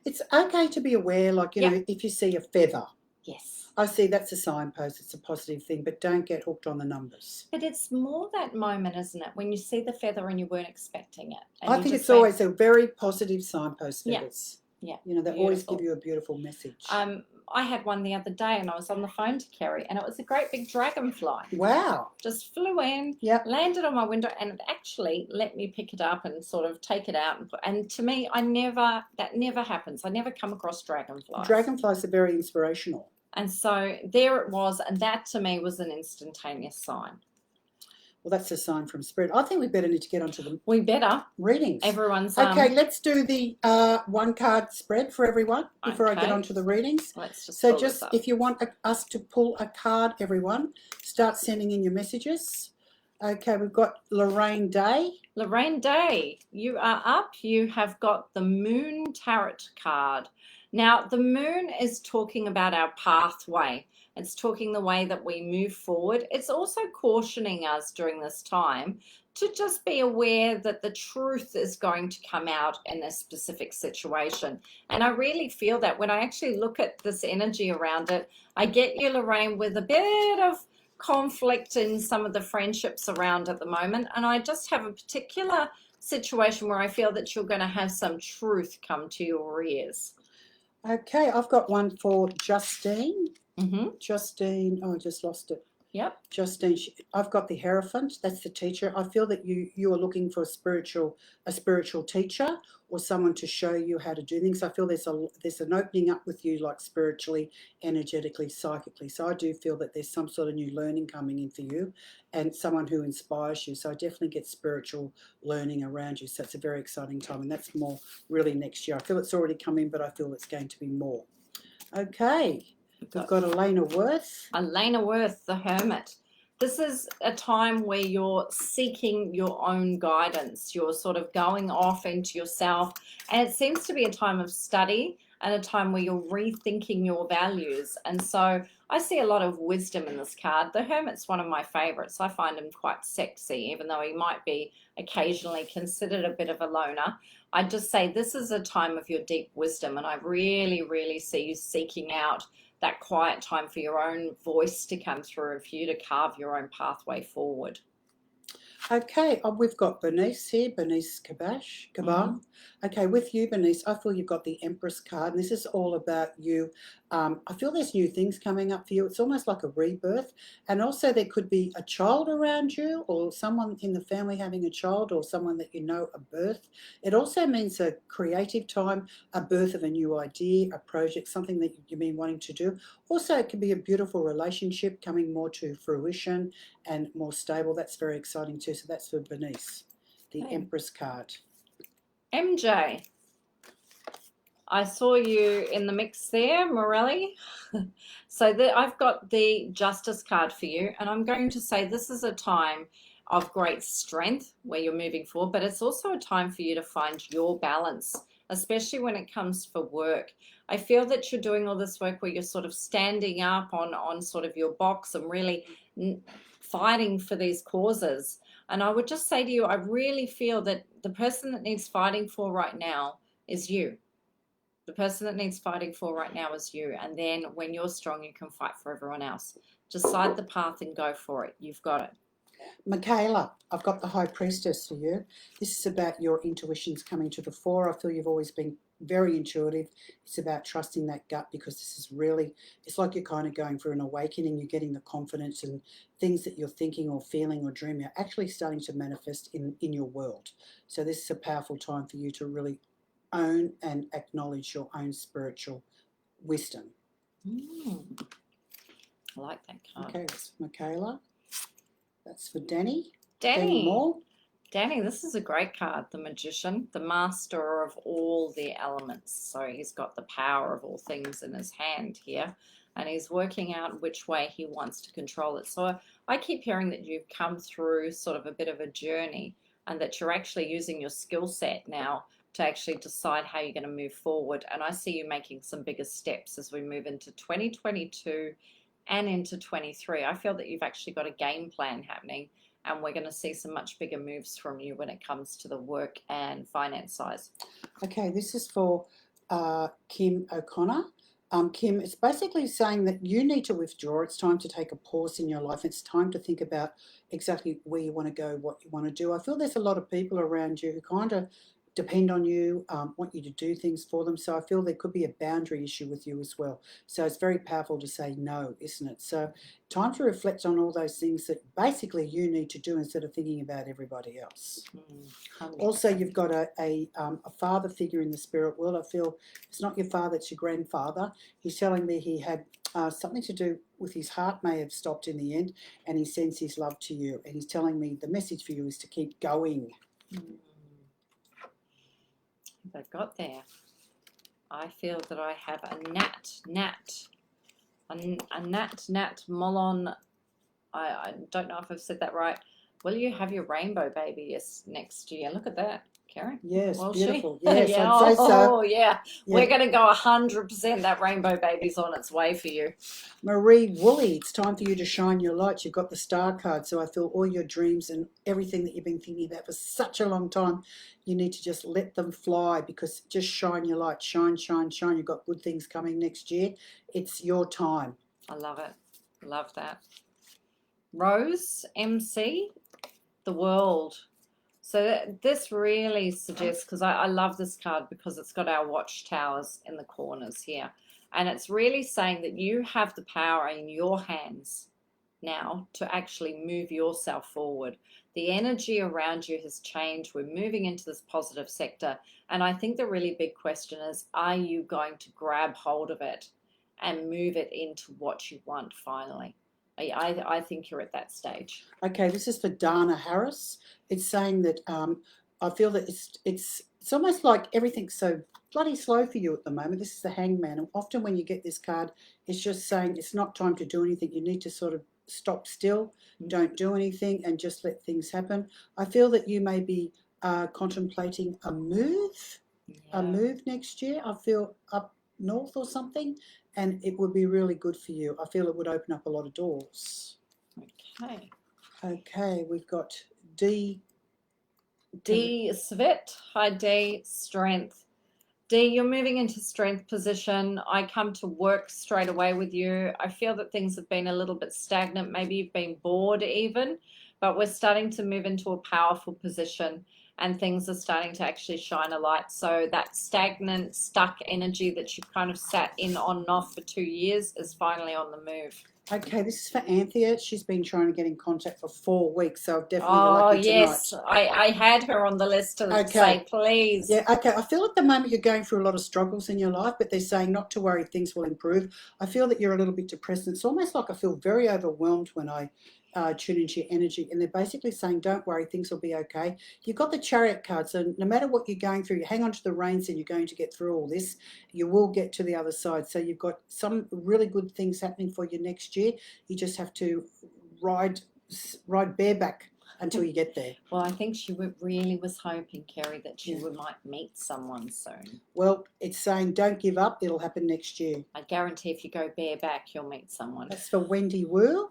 It's okay to be aware, like, you know, if you see a feather. Yes. I see that's a signpost, it's a positive thing, but don't get hooked on the numbers. But it's more that moment, isn't it, when you see the feather and you weren't expecting it. And I think it's always a very positive signpost, feathers. Yeah. You know, they always give you a beautiful message. I had one the other day and I was on the phone to Kerrie and it was a great big dragonfly. Wow. Just flew in, landed on my window, and it actually let me pick it up and sort of take it out. And to me, that never happens. I never come across dragonflies. Dragonflies are very inspirational. And so there it was, and that to me was an instantaneous sign. Well, that's a sign from Spirit. I think we better need to get onto the readings. Everyone's okay. Let's do the one card spread for everyone before I get onto the readings. Let's just so just if you want us to pull a card, everyone, start sending in your messages. Okay, we've got Lorraine Day. Lorraine Day, you are up. You have got the Moon Tarot card. Now, the moon is talking about our pathway. It's talking the way that we move forward. It's also cautioning us during this time to just be aware that the truth is going to come out in a specific situation. And I really feel that when I actually look at this energy around it, I get you, Lorraine, with a bit of conflict in some of the friendships around at the moment. And I just have a particular situation where I feel that you're going to have some truth come to your ears. Okay, I've got one for Justine. Justine, oh, I just lost it. Yep. Justine, I've got the Hierophant. That's the teacher. I feel that you are looking for a spiritual teacher or someone to show you how to do things. I feel there's an opening up with you, like spiritually, energetically, psychically. So I do feel that there's some sort of new learning coming in for you and someone who inspires you. So I definitely get spiritual learning around you. So it's a very exciting time, and that's more really next year. I feel it's already coming, but I feel it's going to be more. Okay. We've got Elena Worth. Elena Worth, the Hermit. This is a time where you're seeking your own guidance. You're sort of going off into yourself. And it seems to be a time of study and a time where you're rethinking your values. And so I see a lot of wisdom in this card. The Hermit's one of my favorites. I find him quite sexy, even though he might be occasionally considered a bit of a loner. I just say this is a time of your deep wisdom. And I really, really see you seeking out that quiet time for your own voice to come through, for you to carve your own pathway forward. Okay, we've got Bernice here, Bernice Kabar. Okay, with you, Bernice, I feel you've got the Empress card, and this is all about you. I feel there's new things coming up for you. It's almost like a rebirth, and also there could be a child around you, or someone in the family having a child, or someone that you know a birth. It also means a creative time, a birth of a new idea, a project, something that you've been wanting to do. Also, it could be a beautiful relationship coming more to fruition and more stable. That's very exciting too. So that's for Bernice, the Empress card. MJ, I saw you in the mix there, Morelli. So I've got the Justice card for you, and I'm going to say this is a time of great strength where you're moving forward, but it's also a time for you to find your balance, especially when it comes for work. I feel that you're doing all this work where you're sort of standing up on sort of your box and really fighting for these causes. And I would just say to you, I really feel that the person that needs fighting for right now is you. The person that needs fighting for right now is you. And then when you're strong, you can fight for everyone else. Decide the path and go for it. You've got it. Michaela, I've got the High Priestess for you. This is about your intuitions coming to the fore. I feel you've always been very intuitive. It's about trusting that gut, because this is really, it's like you're kind of going through an awakening. You're getting the confidence, and things that you're thinking or feeling or dreaming are actually starting to manifest in your world. So this is a powerful time for you to really own and acknowledge your own spiritual wisdom. I like that card. Okay, that's Michaela. That's for Danny. Danny Moore. Danny, this is a great card. The Magician, the master of all the elements. So he's got the power of all things in his hand here, and he's working out which way he wants to control it. So I keep hearing that you've come through sort of a bit of a journey, and that you're actually using your skill set now to actually decide how you're going to move forward. And I see you making some bigger steps as we move into 2022 and into 23. I feel that you've actually got a game plan happening, and we're going to see some much bigger moves from you when it comes to the work and finance size. Okay, this is for Kim O'Connor. Kim, it's basically saying that you need to withdraw. It's time to take a pause in your life. It's time to think about exactly where you want to go, what you want to do. I feel there's a lot of people around you who kind of depend on you, want you to do things for them. So I feel there could be a boundary issue with you as well. So it's very powerful to say no, isn't it? So time to reflect on all those things that basically you need to do instead of thinking about everybody else. Also, you've got a father figure in the spirit world. I feel it's not your father, it's your grandfather. He's telling me he had something to do with his heart may have stopped in the end, and he sends his love to you. And he's telling me the message for you is to keep going. They've got there. I feel that I have a Nat Molon. I don't know if I've said that right. Will you have your rainbow baby next year? Look at that, Kerrie. Yes, Will beautiful. She? Yes, yeah. I'd say so. Oh, yeah. We're going to go 100%. That rainbow baby's on its way for you. Marie Woolley, it's time for you to shine your light. You've got the star card, so I feel all your dreams and everything that you've been thinking about for such a long time, you need to just let them fly, because just shine your light. Shine, shine, shine. You've got good things coming next year. It's your time. I love it. Love that. Rose, MC, the world. So this really suggests, because I love this card because it's got our watchtowers in the corners here. And it's really saying that you have the power in your hands now to actually move yourself forward. The energy around you has changed. We're moving into this positive sector. And I think the really big question is, are you going to grab hold of it and move it into what you want finally? I think you're at that stage. Okay, this is for Dana Harris. It's saying that I feel that it's almost like everything's so bloody slow for you at the moment. This is the Hangman, and often when you get this card, it's just saying it's not time to do anything. You need to sort of stop still, don't do anything, and just let things happen. I feel that you may be contemplating a move, next year. I feel up north or something, and it would be really good for you. I feel it would open up a lot of doors. Okay. Okay, we've got D. D, Svit. Hi, D, strength. D, you're moving into strength position. I come to work straight away with you. I feel that things have been a little bit stagnant. Maybe you've been bored even, but we're starting to move into a powerful position and things are starting to actually shine a light. So that stagnant, stuck energy that you've kind of sat in on and off for 2 years is finally on the move. Okay, this is for Anthea. She's been trying to get in contact for 4 weeks, so definitely lucky tonight. Yes, I had her on the list to say, please. Yeah, okay. I feel at the moment you're going through a lot of struggles in your life, but they're saying not to worry, things will improve. I feel that you're a little bit depressed. It's almost like I feel very overwhelmed when I tune into your energy, and they're basically saying, don't worry, things will be okay. You've got the Chariot card, so no matter what you're going through, you hang on to the reins and you're going to get through all this. You will get to the other side. So you've got some really good things happening for you next year. You just have to ride bareback until you get there. Well, I think she really was hoping, Kerrie, that she might meet someone soon. Well, it's saying don't give up. It'll happen next year. I guarantee if you go bareback, you'll meet someone. That's for Wendy Wu.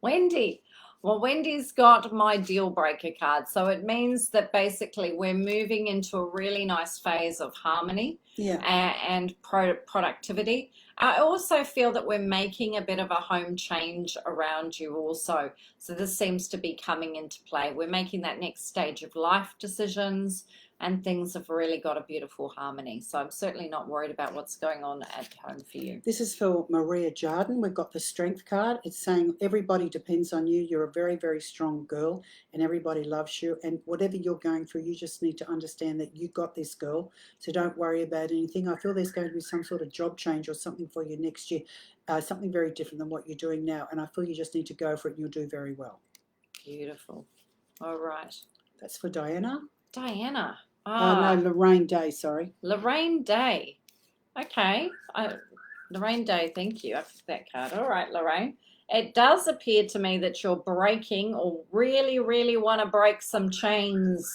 Wendy. Well, Wendy's got my deal breaker card. So it means that basically we're moving into a really nice phase of harmony and productivity. I also feel that we're making a bit of a home change around you also. So this seems to be coming into play. We're making that next stage of life decisions and things have really got a beautiful harmony. So I'm certainly not worried about what's going on at home for you. This is for Maria Jardin. We've got the strength card. It's saying everybody depends on you. You're a very, very strong girl and everybody loves you. And whatever you're going through, you just need to understand that you got this, girl. So don't worry about anything. I feel there's going to be some sort of job change or something for you next year, something very different than what you're doing now. And I feel you just need to go for it and you'll do very well. Beautiful. All right. That's for Diana. Diana. No, Lorraine Day, sorry. Lorraine Day. Okay. Lorraine Day, thank you. I picked that card. All right, Lorraine. It does appear to me that you're breaking or really, really want to break some chains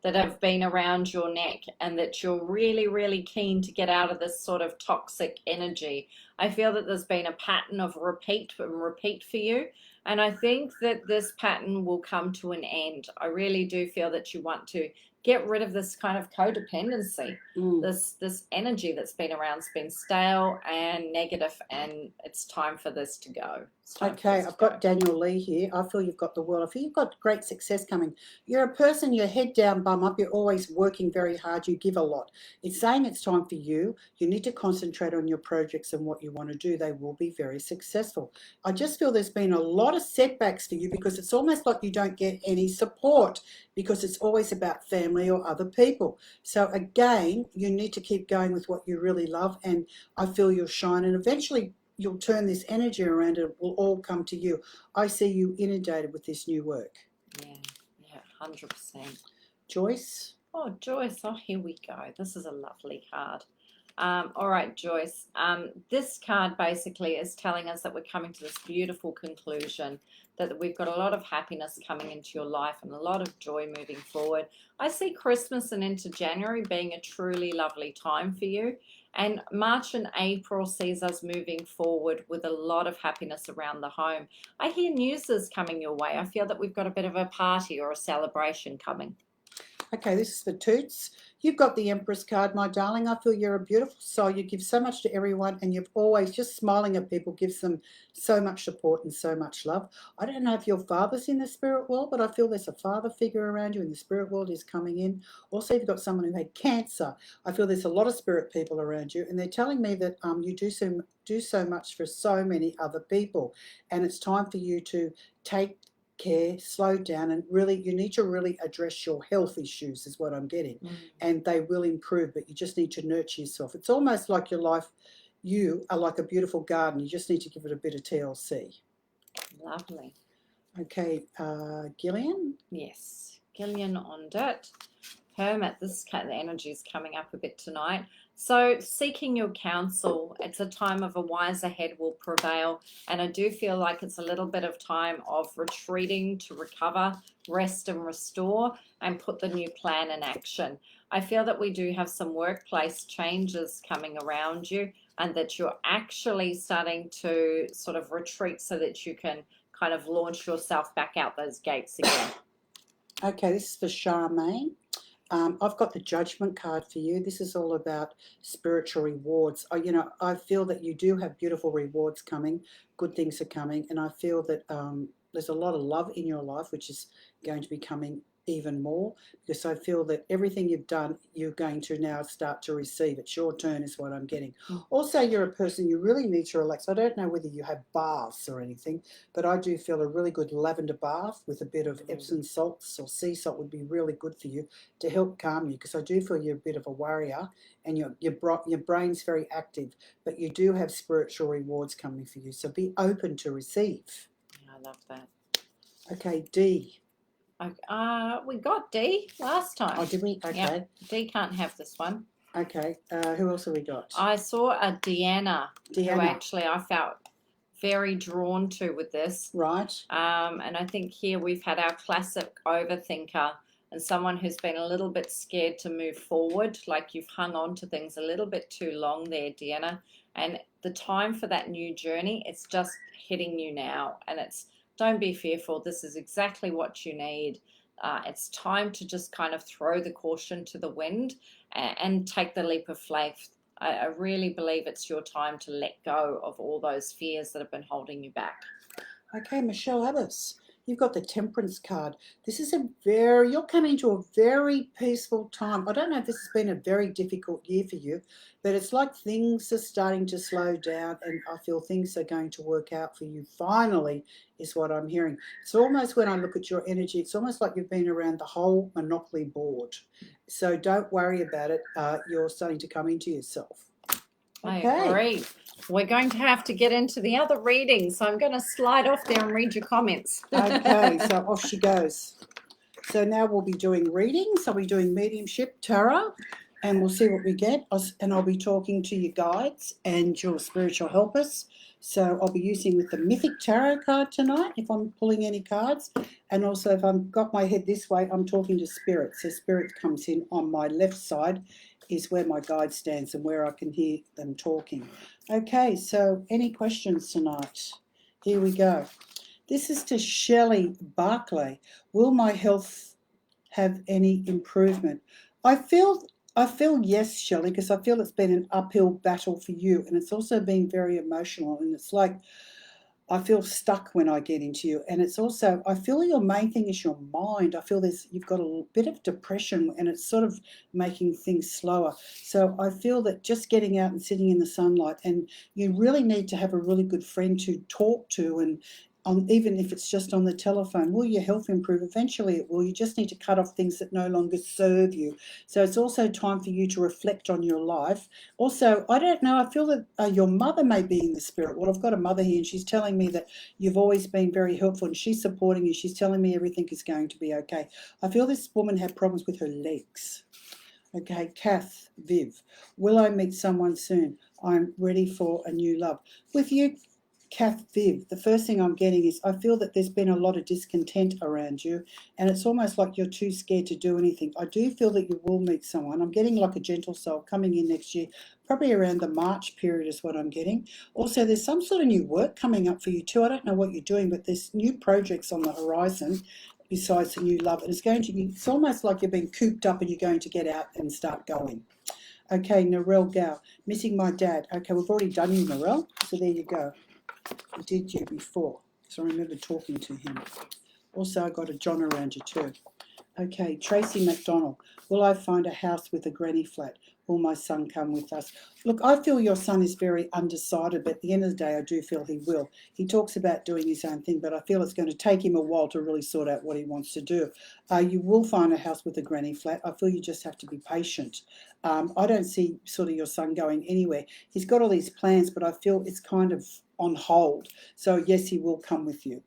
that have been around your neck and that you're really, really keen to get out of this sort of toxic energy. I feel that there's been a pattern of repeat and repeat for you. And I think that this pattern will come to an end. I really do feel that you want to get rid of this kind of codependency, this energy that's been around. It's been stale and negative, and it's time for this to go. Okay, I've got Daniel Lee here. I feel you've got the world. I feel you've got great success coming. You're a person, you're head down, bum up. You're always working very hard. You give a lot. It's saying it's time for you. You need to concentrate on your projects and what you want to do. They will be very successful. I just feel there's been a lot of setbacks for you because it's almost like you don't get any support because it's always about family or other people. So again, you need to keep going with what you really love, and I feel you'll shine, and eventually you'll turn this energy around and it will all come to you. I see you inundated with this new work. Yeah, 100%. Joyce? Oh, Joyce. Oh, here we go. This is a lovely card. All right, Joyce. This card basically is telling us that we're coming to this beautiful conclusion, that we've got a lot of happiness coming into your life and a lot of joy moving forward. I see Christmas and into January being a truly lovely time for you. And March and April sees us moving forward with a lot of happiness around the home. I hear news is coming your way. I feel that we've got a bit of a party or a celebration coming. Okay, this is for Toots. You've got the Empress card, my darling. I feel you're a beautiful soul. You give so much to everyone, and you've always just smiling at people gives them so much support and so much love. I don't know if your father's in the spirit world, but I feel there's a father figure around you, and the spirit world is coming in. Also, you've got someone who had cancer. I feel there's a lot of spirit people around you, and they're telling me that you do so much for so many other people, and it's time for you to take care, slow down, and really you need to really address your health issues is what I'm getting. And they will improve, but you just need to nurture yourself. It's almost like your life, you are like a beautiful garden. You just need to give it a bit of TLC. Lovely. Okay, Gillian? Yes, Gillian on it. Hermit, this kind of energy is coming up a bit tonight. So seeking your counsel, it's a time of a wiser head will prevail. And I do feel like it's a little bit of time of retreating to recover, rest and restore, and put the new plan in action. I feel that we do have some workplace changes coming around you, and that you're actually starting to sort of retreat so that you can kind of launch yourself back out those gates again. Okay, this is for Charmaine. I've got the Judgment card for you. This is all about spiritual rewards. I feel that you do have beautiful rewards coming. Good things are coming. And I feel that there's a lot of love in your life, which is going to be coming even more, because I feel that everything you've done, you're going to now start to receive. It's your turn is what I'm getting. Also, you're a person, you really need to relax. I don't know whether you have baths or anything, but I do feel a really good lavender bath with a bit of Epsom salts or sea salt would be really good for you to help calm you, because I do feel you're a bit of a warrior and your brain's very active, but you do have spiritual rewards coming for you. So be open to receive. I love that. Okay, D. We got D last time. Oh, did we? Okay. Yep. D can't have this one. Okay. Who else have we got? I saw a Deanna. Who actually I felt very drawn to with this. Right. And I think here we've had our classic overthinker and someone who's been a little bit scared to move forward, like you've hung on to things a little bit too long there, Deanna. And the time for that new journey, it's just hitting you now. And don't be fearful. This is exactly what you need. It's time to just kind of throw the caution to the wind and take the leap of faith. I really believe it's your time to let go of all those fears that have been holding you back. Okay, Michelle Abbas, you've got the Temperance card. This is you're coming to a very peaceful time. I don't know if this has been a very difficult year for you, but it's like things are starting to slow down, and I feel things are going to work out for you finally, is what I'm hearing. It's almost, when I look at your energy, it's almost like you've been around the whole Monopoly board. So don't worry about it. You're starting to come into yourself. Okay. I agree. We're going to have to get into the other readings, so I'm going to slide off there and read your comments. Okay, so off she goes. So now we'll be doing readings. I'll be doing mediumship, tarot, and we'll see what we get. And I'll be talking to your guides and your spiritual helpers. So I'll be using with the Mythic Tarot card tonight if I'm pulling any cards. And also if I've got my head this way, I'm talking to Spirit. So Spirit comes in on my left side is where my guide stands and where I can hear them talking. Okay, so any questions tonight? Here we go. This is to Shelley Barclay. Will my health have any improvement? I feel yes, Shelley, because I feel it's been an uphill battle for you, and it's also been very emotional, and it's like I feel stuck when I get into you. And it's also, I feel your main thing is your mind. I feel you've got a bit of depression, and it's sort of making things slower. So I feel that just getting out and sitting in the sunlight, and you really need to have a really good friend to talk to, and even if it's just on the telephone. Will your health improve? Eventually it will. You just need to cut off things that no longer serve you. So it's also time for you to reflect on your life. Also, I don't know, I feel that your mother may be in the spirit. Well, I've got a mother here, and she's telling me that you've always been very helpful, and she's supporting you. She's telling me everything is going to be okay. I feel this woman had problems with her legs. Okay, Kath, Viv, will I meet someone soon? I'm ready for a new love. With you, Kath, Viv, the first thing I'm getting is I feel that there's been a lot of discontent around you, and it's almost like you're too scared to do anything. I do feel that you will meet someone. I'm getting like a gentle soul coming in next year, probably around the March period is what I'm getting. Also, there's some sort of new work coming up for you too. I don't know what you're doing, but there's new projects on the horizon besides the new love. And it's almost like you're being cooped up and you're going to get out and start going. Okay, Narelle Gow, missing my dad. Okay, we've already done you, Narelle, so there you go. I did you before, so I remember talking to him. Also, I got a John around you too. Okay, Tracy McDonald. Will I find a house with a granny flat? Will my son come with us? Look, I feel your son is very undecided, but at the end of the day, I do feel he will. He talks about doing his own thing, but I feel it's going to take him a while to really sort out what he wants to do. You will find a house with a granny flat. I feel you just have to be patient. I don't see sort of your son going anywhere. He's got all these plans, but I feel it's kind of on hold. So yes, he will come with you.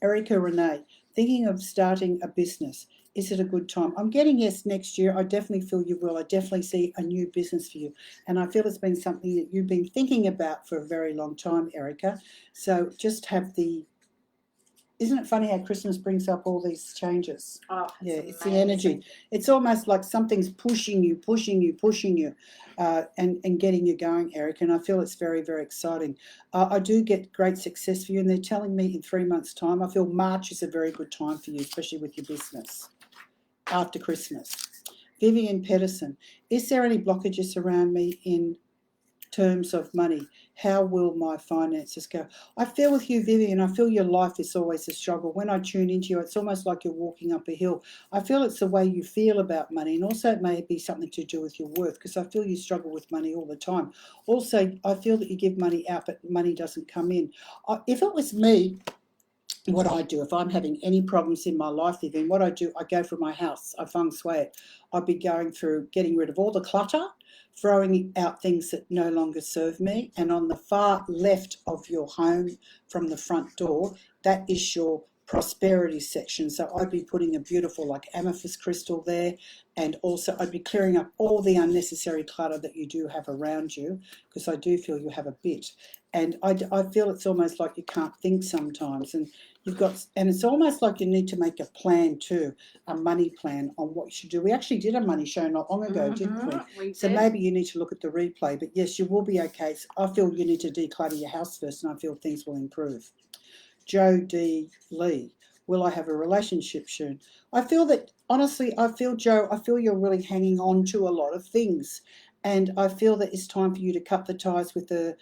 Erica Renee, thinking of starting a business. Is it a good time? I'm getting yes next year. I definitely feel you will. I definitely see a new business for you. And I feel it's been something that you've been thinking about for a very long time, Erica. So just have the, isn't it funny how Christmas brings up all these changes? Oh, yeah, it's amazing. the energy. It's almost like something's pushing you, and getting you going, Erica. And I feel it's very, very exciting. I do get great success for you, and they're telling me in 3 months' time. I feel March is a very good time for you, especially with your business after Christmas. Vivian Pedersen, is there any blockages around me in terms of money? How will my finances go? I feel with you, Vivian, I feel your life is always a struggle. When I tune into you, it's almost like you're walking up a hill. I feel it's the way you feel about money, and also it may be something to do with your worth, because I feel you struggle with money all the time. Also, I feel that you give money out, but money doesn't come in. If it was me, what I do, if I'm having any problems in my life, even what I do, I go through my house, I feng shui it. I'd be going through getting rid of all the clutter, throwing out things that no longer serve me. And on the far left of your home from the front door, that is your prosperity section. So I'd be putting a beautiful like amethyst crystal there, and also I'd be clearing up all the unnecessary clutter that you do have around you, because I do feel you have a bit. And I feel it's almost like you can't think sometimes, and it's almost like you need to make a plan too, a money plan on what you should do. We actually did a money show not long ago, didn't we? We So did. maybe you need to look at the replay, but yes, you will be okay. I feel you need to declutter your house first, and I feel things will improve. Joe D. Lee, will I have a relationship soon? I feel that, honestly, Joe, I feel you're really hanging on to a lot of things. And I feel that it's time for you to cut the ties with the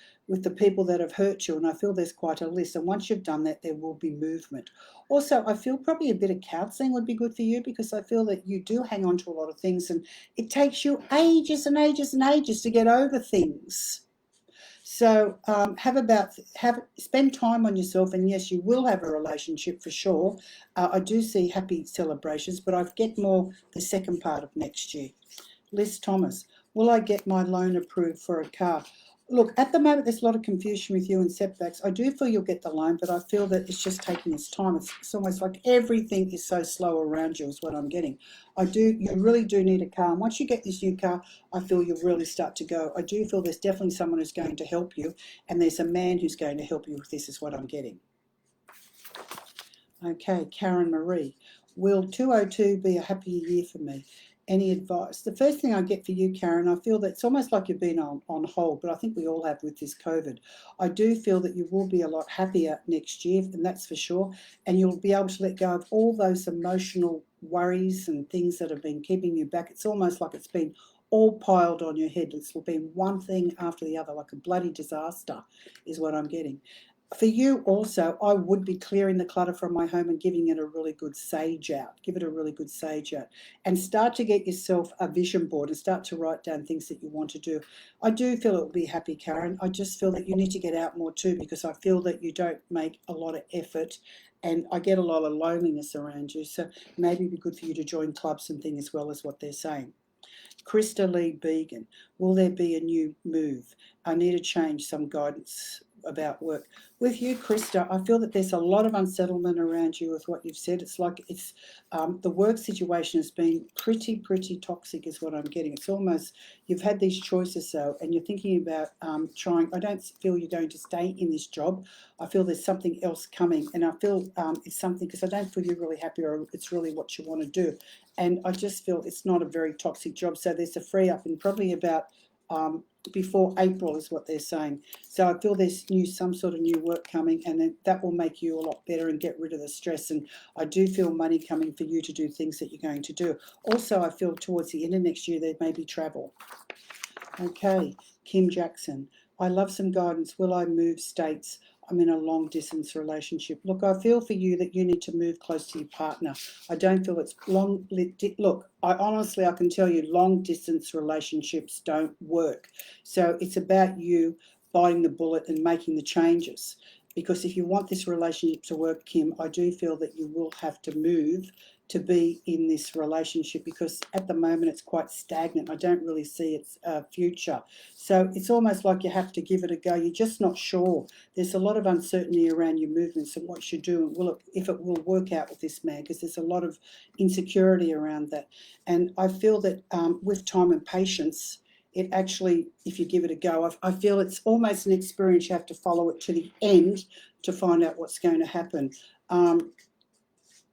people that have hurt you. And I feel there's quite a list. And once you've done that, there will be movement. Also, I feel probably a bit of counselling would be good for you, because I feel that you do hang on to a lot of things, and it takes you ages and ages and ages to get over things. So spend time on yourself, and yes, you will have a relationship for sure. I do see happy celebrations, but I get more the second part of next year. Liz Thomas, will I get my loan approved for a car? Look, at the moment, there's a lot of confusion with you and setbacks. I do feel you'll get the loan, but I feel that it's just taking its time. It's almost like everything is so slow around you is what I'm getting. You really do need a car. And once you get this new car, I feel you'll really start to go. I do feel there's definitely someone who's going to help you, and there's a man who's going to help you with this is what I'm getting. Okay, Karen Marie, will 202 be a happier year for me? Any advice? The first thing I get for you, Karen, I feel that it's almost like you've been on hold, but I think we all have with this COVID. I do feel that you will be a lot happier next year, and that's for sure. And you'll be able to let go of all those emotional worries and things that have been keeping you back. It's almost like it's been all piled on your head. It's been one thing after the other, like a bloody disaster, is what I'm getting. For you also, I would be clearing the clutter from my home and giving it a really good sage out. Give it a really good sage out. And start to get yourself a vision board and start to write down things that you want to do. I do feel it will be happy, Karen. I just feel that you need to get out more too, because I feel that you don't make a lot of effort, and I get a lot of loneliness around you. So maybe it'd be good for you to join clubs and things as well as what they're saying. Krista Lee Began, will there be a new move? I need to change, some guidance about work. With you, Krista, I feel that there's a lot of unsettlement around you with what you've said. It's like the work situation has been pretty toxic is what I'm getting. It's almost, you've had these choices though, and you're thinking about trying. I don't feel you're going to stay in this job. I feel there's something else coming, and I feel it's something, because I don't feel you're really happy, or it's really what you want to do. And I just feel it's not a very toxic job. So there's a free up in probably about before April is what they're saying. So I feel there's some sort of new work coming, and then that will make you a lot better and get rid of the stress. And I do feel money coming for you to do things that you're going to do. Also, I feel towards the end of next year there may be travel. Okay, Kim Jackson, I love some guidance. Will I move states? I'm in a long distance relationship. Look, I feel for you that you need to move close to your partner. I don't feel it's long. Look, I can tell you long distance relationships don't work. So it's about you biting the bullet and making the changes. Because if you want this relationship to work, Kim, I do feel that you will have to move to be in this relationship, because at the moment it's quite stagnant. I don't really see its future. So it's almost like you have to give it a go. You're just not sure. There's a lot of uncertainty around your movements and what you do, and if it will work out with this man, because there's a lot of insecurity around that. And I feel that with time and patience, it actually, if you give it a go, I feel it's almost an experience. You have to follow it to the end to find out what's going to happen.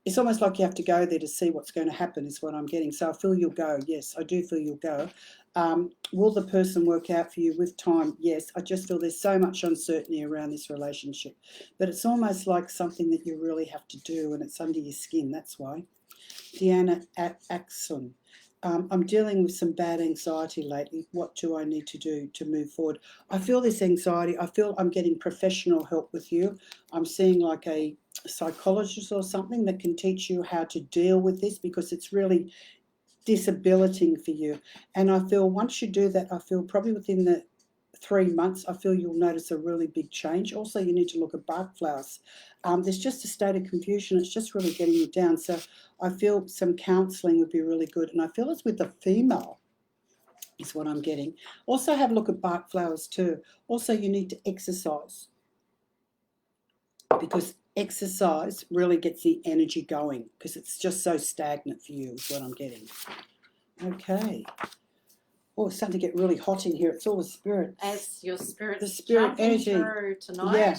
It's almost like you have to go there to see what's going to happen, is what I'm getting. So I feel you'll go. Yes, I do feel you'll go. Will the person work out for you with time? Yes. I just feel there's so much uncertainty around this relationship. But it's almost like something that you really have to do, and it's under your skin. That's why. Deanna Axon. I'm dealing with some bad anxiety lately. What do I need to do to move forward? I feel this anxiety. I feel I'm getting professional help with you. I'm seeing like a psychologist or something that can teach you how to deal with this, because it's really disabilitating for you. And I feel once you do that, I feel probably within the 3 months, I feel you'll notice a really big change. Also, you need to look at bark flowers. There's just a state of confusion. It's just really getting you down. So I feel some counselling would be really good. And I feel it's with the female is what I'm getting. Also have a look at bark flowers too. Also, you need to exercise, because exercise really gets the energy going, because it's just so stagnant for you is what I'm getting. Okay. Oh, it's starting to get really hot in here. It's all the spirit. As your spirit, the spirit energy through tonight. Yeah.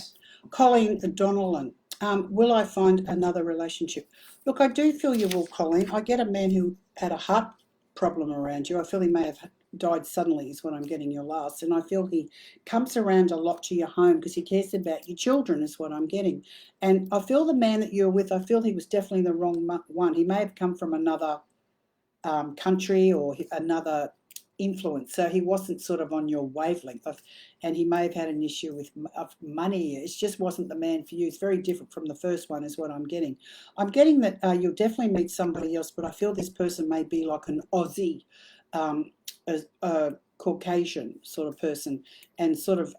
Colleen Donnellan. Will I find another relationship? Look, I do feel you will, Colleen. I get a man who had a heart problem around you. I feel he may have died suddenly is what I'm getting your last. And I feel he comes around a lot to your home because he cares about your children is what I'm getting. And I feel the man that you're with, I feel he was definitely the wrong one. He may have come from another country or another influence, so he wasn't sort of on your wavelength and he may have had an issue with money. It just wasn't the man for you. It's very different from the first one is what I'm getting. I'm getting that you'll definitely meet somebody else, but I feel this person may be like an Aussie, a Caucasian sort of person, and sort of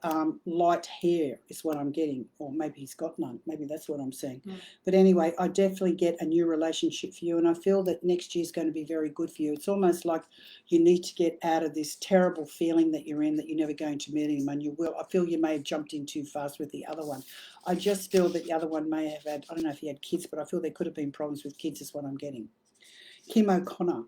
light hair is what I'm getting, or maybe he's got none. Maybe that's what I'm saying. But anyway, I definitely get a new relationship for you, and I feel that next year is going to be very good for you. It's almost like you need to get out of this terrible feeling that you're in, that you're never going to meet anyone. You will. I feel you may have jumped in too fast with the other one. I just feel that the other one may have had, I don't know if he had kids, but I feel there could have been problems with kids is what I'm getting. Kim O'Connor.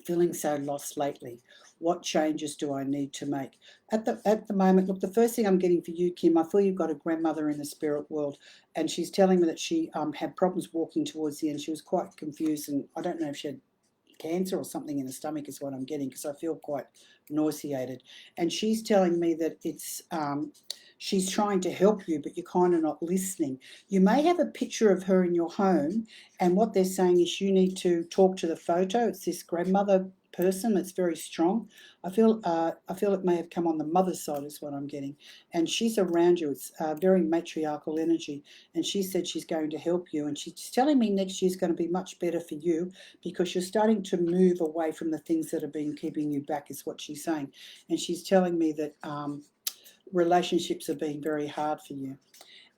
Feeling so lost lately. What changes do I need to make? At the moment, look, the first thing I'm getting for you, Kim, I feel you've got a grandmother in the spirit world, and she's telling me that she had problems walking towards the end. She was quite confused, and I don't know if she had cancer or something in the stomach is what I'm getting, because I feel quite nauseated. And she's telling me that it's she's trying to help you, but you're kind of not listening. You may have a picture of her in your home, and what they're saying is you need to talk to the photo. It's this grandmother person that's very strong. I feel it may have come on the mother's side is what I'm getting, and she's around you. It's very matriarchal energy, and she said she's going to help you, and she's telling me next year's going to be much better for you because you're starting to move away from the things that have been keeping you back is what she's saying. And she's telling me that relationships are being very hard for you.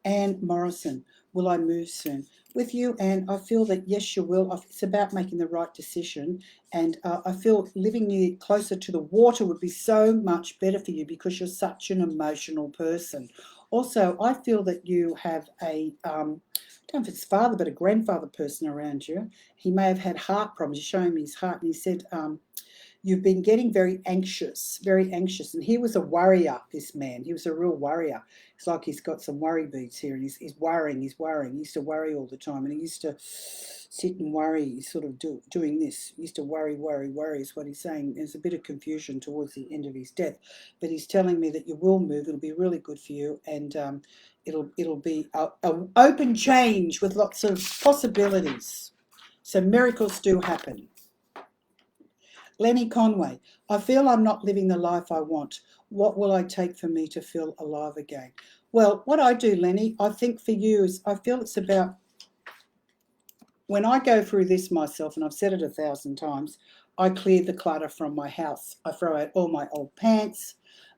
Anne Morrison, will I move soon? With you, Anne, I feel that yes, you will. It's about making the right decision, and I feel living near closer to the water would be so much better for you because you're such an emotional person. Also, I feel that you have a, I don't know if it's father, but a grandfather person around you. He may have had heart problems. He's showing me his heart, and he said, you've been getting very anxious. And he was a worrier, this man. He was a real worrier. It's like he's got some worry beads here, and he's worrying. He used to worry all the time, and he used to sit and worry. He's sort of doing this. He used to worry is what he's saying. There's a bit of confusion towards the end of his death. But he's telling me that you will move. It'll be really good for you, and it'll be an open change with lots of possibilities. So miracles do happen. Lenny Conway, I feel I'm not living the life I want. What will I take for me to feel alive again? Well, what I do, Lenny, I think for you is I feel it's about, when I go through this myself, and I've said it 1,000 times, I clear the clutter from my house. I throw out all my old pants,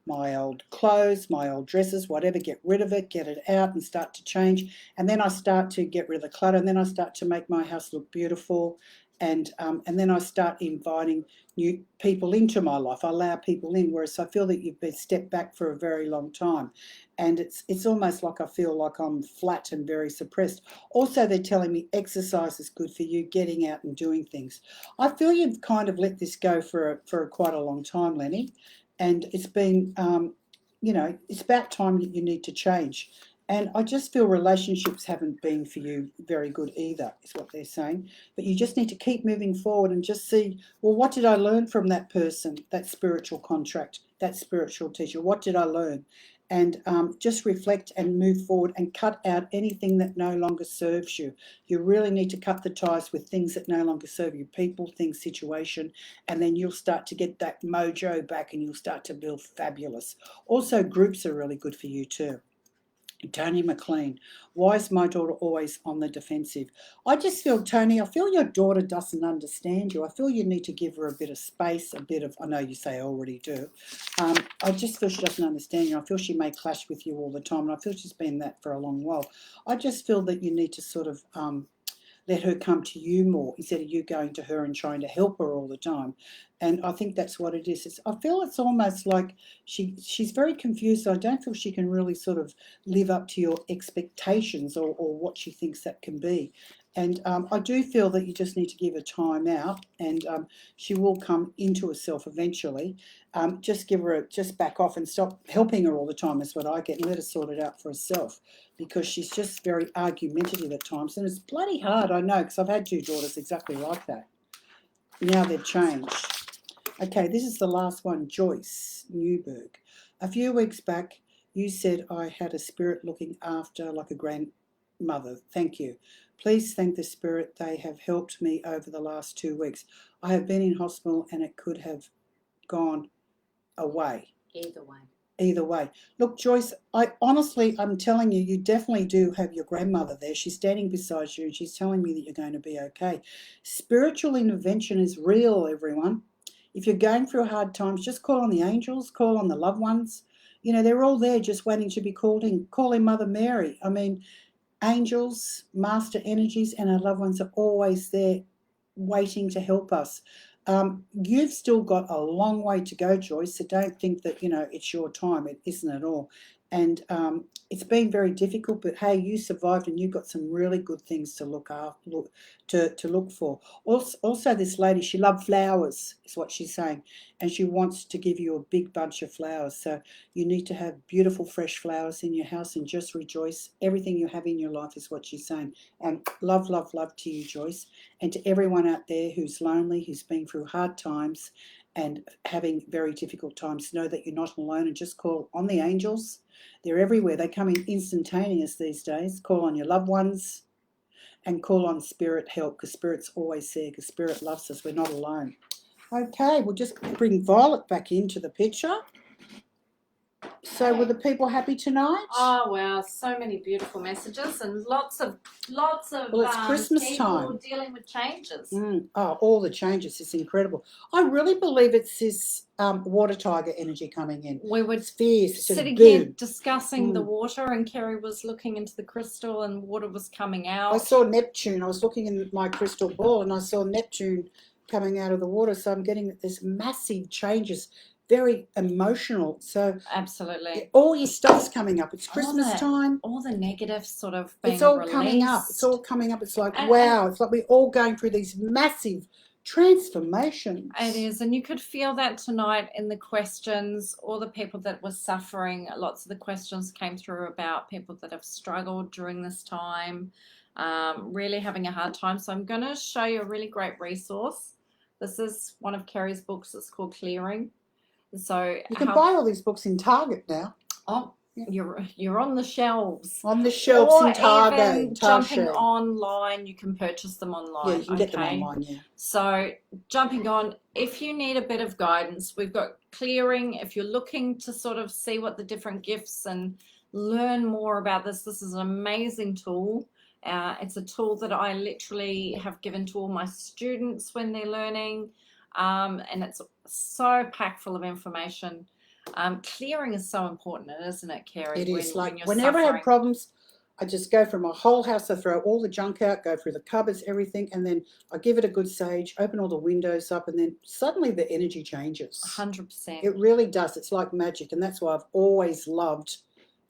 my old clothes, my old dresses, whatever, get rid of it, get it out and start to change. And then I start to get rid of the clutter, and then I start to make my house look beautiful. And then I start inviting new people into my life. I allow people in, whereas I feel that you've been stepped back for a very long time. And it's almost like I feel like I'm flat and very suppressed. Also, they're telling me exercise is good for you, getting out and doing things. I feel you've kind of let this go for quite a long time, Lenny, and it's been, it's about time that you need to change. And I just feel relationships haven't been for you very good either, is what they're saying. But you just need to keep moving forward and just see, well, what did I learn from that person, that spiritual contract, that spiritual teacher? What did I learn? And just reflect and move forward and cut out anything that no longer serves you. You really need to cut the ties with things that no longer serve you, people, things, situation, and then you'll start to get that mojo back and you'll start to build fabulous. Also, groups are really good for you too. Tony McLean, why is my daughter always on the defensive? I just feel, Tony, I feel your daughter doesn't understand you. I feel you need to give her a bit of space, a bit of, I know you say I already do. I just feel she doesn't understand you. I feel she may clash with you all the time, and I feel she's been that for a long while. I just feel that you need to sort of let her come to you more instead of you going to her and trying to help her all the time. And I think that's what it is. I feel it's almost like she's very confused. I don't feel she can really sort of live up to your expectations or what she thinks that can be. And I do feel that you just need to give her time out, and she will come into herself eventually. Just just back off and stop helping her all the time is what I get, and let her sort it out for herself, because she's just very argumentative at times, and it's bloody hard, I know, because I've had two daughters exactly like that. Now they've changed. Okay, this is the last one, Joyce Newberg. A few weeks back, you said I had a spirit looking after like a grandmother. Thank you. Please thank the spirit. They have helped me over the last 2 weeks. I have been in hospital and it could have gone away. Either way. Look, Joyce, I'm telling you, you definitely do have your grandmother there. She's standing beside you and she's telling me that you're going to be okay. Spiritual intervention is real, everyone. If you're going through hard times, just call on the angels, call on the loved ones. You know, they're all there just waiting to be called in. Call in Mother Mary. I mean, angels, master energies, and our loved ones are always there waiting to help us. You've still got a long way to go, Joyce, so don't think that, it's your time. It isn't at all. And it's been very difficult, but hey, you survived and you've got some really good things to look for. Also, this lady, she loved flowers, is what she's saying, and she wants to give you a big bunch of flowers. So you need to have beautiful, fresh flowers in your house and just rejoice. Everything you have in your life is what she's saying. And love, love, love to you, Joyce, and to everyone out there who's lonely, who's been through hard times and having very difficult times. Know that you're not alone, and just call on the angels. They're everywhere. They come in instantaneous these days. Call on your loved ones and call on spirit help, because spirit's always there, because spirit loves us. We're not alone. Okay, we'll just bring Violet back into the picture. So were the people happy tonight? Oh wow, so many beautiful messages and lots of well, it's Christmas people time. dealing with changes. Oh, all the changes. It's incredible. I really believe it's this water tiger energy coming in. We were it's fierce. sitting here discussing the water, and Kerrie was looking into the crystal and water was coming out. I saw Neptune. I was looking in my crystal ball and I saw Neptune coming out of the water. So I'm getting that there's massive changes. Very emotional. So absolutely, all your stuff's coming up. It's Christmas time. All the negative sort of being it's all released. coming up. It's all coming up. It's like wow. It's like we're all going through these massive transformations. It is, and you could feel that tonight in the questions. All the people that were suffering. Lots of the questions came through about people that have struggled during this time, really having a hard time. So I'm going to show you a really great resource. This is one of Kerrie's books. It's called Clearing. So you can buy all these books in Target now. Oh, you're on the shelves. On the shelves or in Target. Even jumping online, you can purchase them online. Yeah, you can get them online, yeah. So jumping on, if you need a bit of guidance, we've got Clearing. If you're looking to sort of see what the different gifts and learn more about this is an amazing tool. It's a tool that I literally have given to all my students when they're learning. And it's so packed full of information. Clearing is so important, isn't it, Kerrie? It is. When you're whenever I suffering. have problems, I just go through my whole house. I throw all the junk out, go through the cupboards, everything, and then I give it a good sage, open all the windows up, and then suddenly the energy changes. 100%. It really does. It's like magic, and that's why I've always loved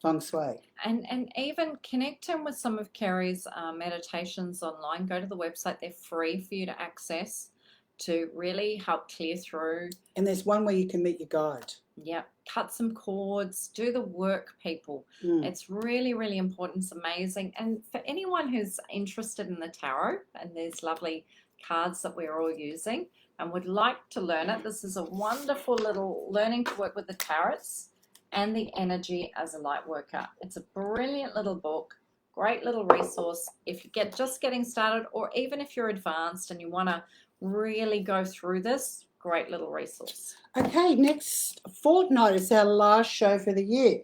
feng shui. And even connecting with some of Kerrie's meditations online. Go to the website; they're free for you to access to really help clear through. And there's one where you can meet your guide. Yep, cut some cords, do the work, people. It's really, really important. It's amazing. And for anyone who's interested in the tarot and these lovely cards that we're all using and would like to learn it, this is a wonderful little learning to work with the tarots and the energy as a light worker. It's a brilliant little book, great little resource if you just getting started, or even if you're advanced and you want to really go through this. Great little resource. Okay, next fortnight is our last show for the year.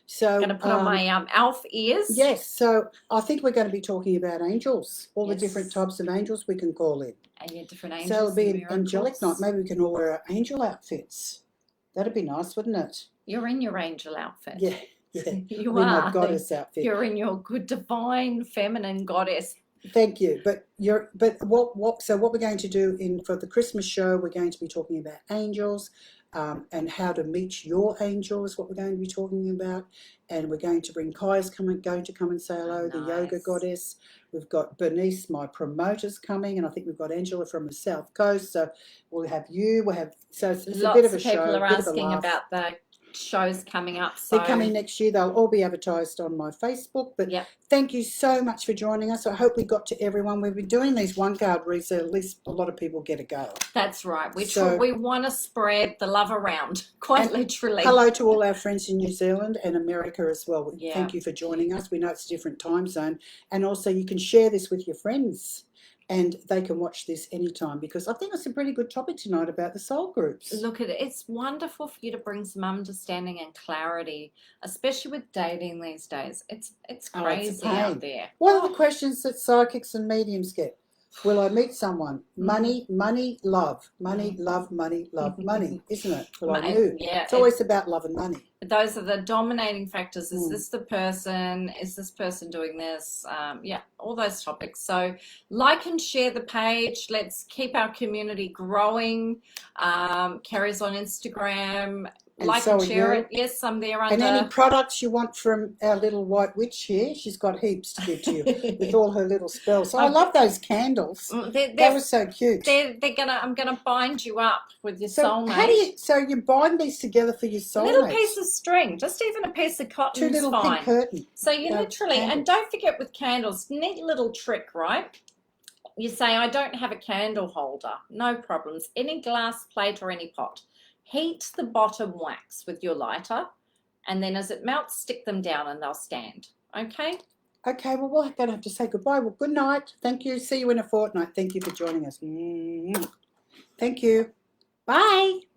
So I'm going to put on my elf ears. Yes, so I think we're going to be talking about angels, all the Yes. different types of angels we can call in. And your different angels. So it'll be and an angelic night. miracles. Maybe we can all wear our angel outfits. That'd be nice, wouldn't it? You're in your angel outfit. Yeah, yeah. You In are. my goddess outfit. You're in your good divine feminine goddess. Thank you. But so what we're going to do for the Christmas show, we're going to be talking about angels, and how to meet your angel is what we're going to be talking about. And we're going to bring Kaya's going to come and say hello, the yoga goddess. We've got Bernice, my promoter's coming, and I think we've got Angela from the South Coast. So we'll have you. So it's Lots a bit of a people show. are asking about the shows coming up. So they're coming next year. They'll all be advertised on my Facebook. But thank you so much for joining us. I hope we got to everyone. We've been doing these one card reads, so at least a lot of people get a go. That's right. We want to spread the love around, quite literally. Hello to all our friends in New Zealand and America as well. Thank you for joining us. We know it's a different time zone. And also you can share this with your friends, and they can watch this anytime, because I think it's a pretty good topic tonight about the soul groups. Look at it. It's wonderful for you to bring some understanding and clarity, especially with dating these days. It's crazy out there. What are the questions that psychics and mediums get? Will I meet someone? Money, money, love. Money, love, money, love, money. Isn't it? Will I move? Yeah. It's always about love and money. Those are the dominating factors. Is this the person? Is this person doing this? All those topics. So like and share the page. Let's keep our community growing. Kerrie's on Instagram. Like and share it. Yes, I'm there under. And any products you want from our little white witch here, she's got heaps to give to you with all her little spells. So I love those candles. That was so cute. I'm gonna bind you up with your soulmate. So you bind these together for your soulmate? A little piece of string, just even a piece of cotton. Two little pink curtains. So you literally, and don't forget with candles, neat little trick, right? You say, I don't have a candle holder. No problems. Any glass plate or any pot. Heat the bottom wax with your lighter, and then as it melts, stick them down and they'll stand. Okay? Okay, well, we're going to have to say goodbye. Well, good night. Thank you. See you in a fortnight. Thank you for joining us. Thank you. Bye.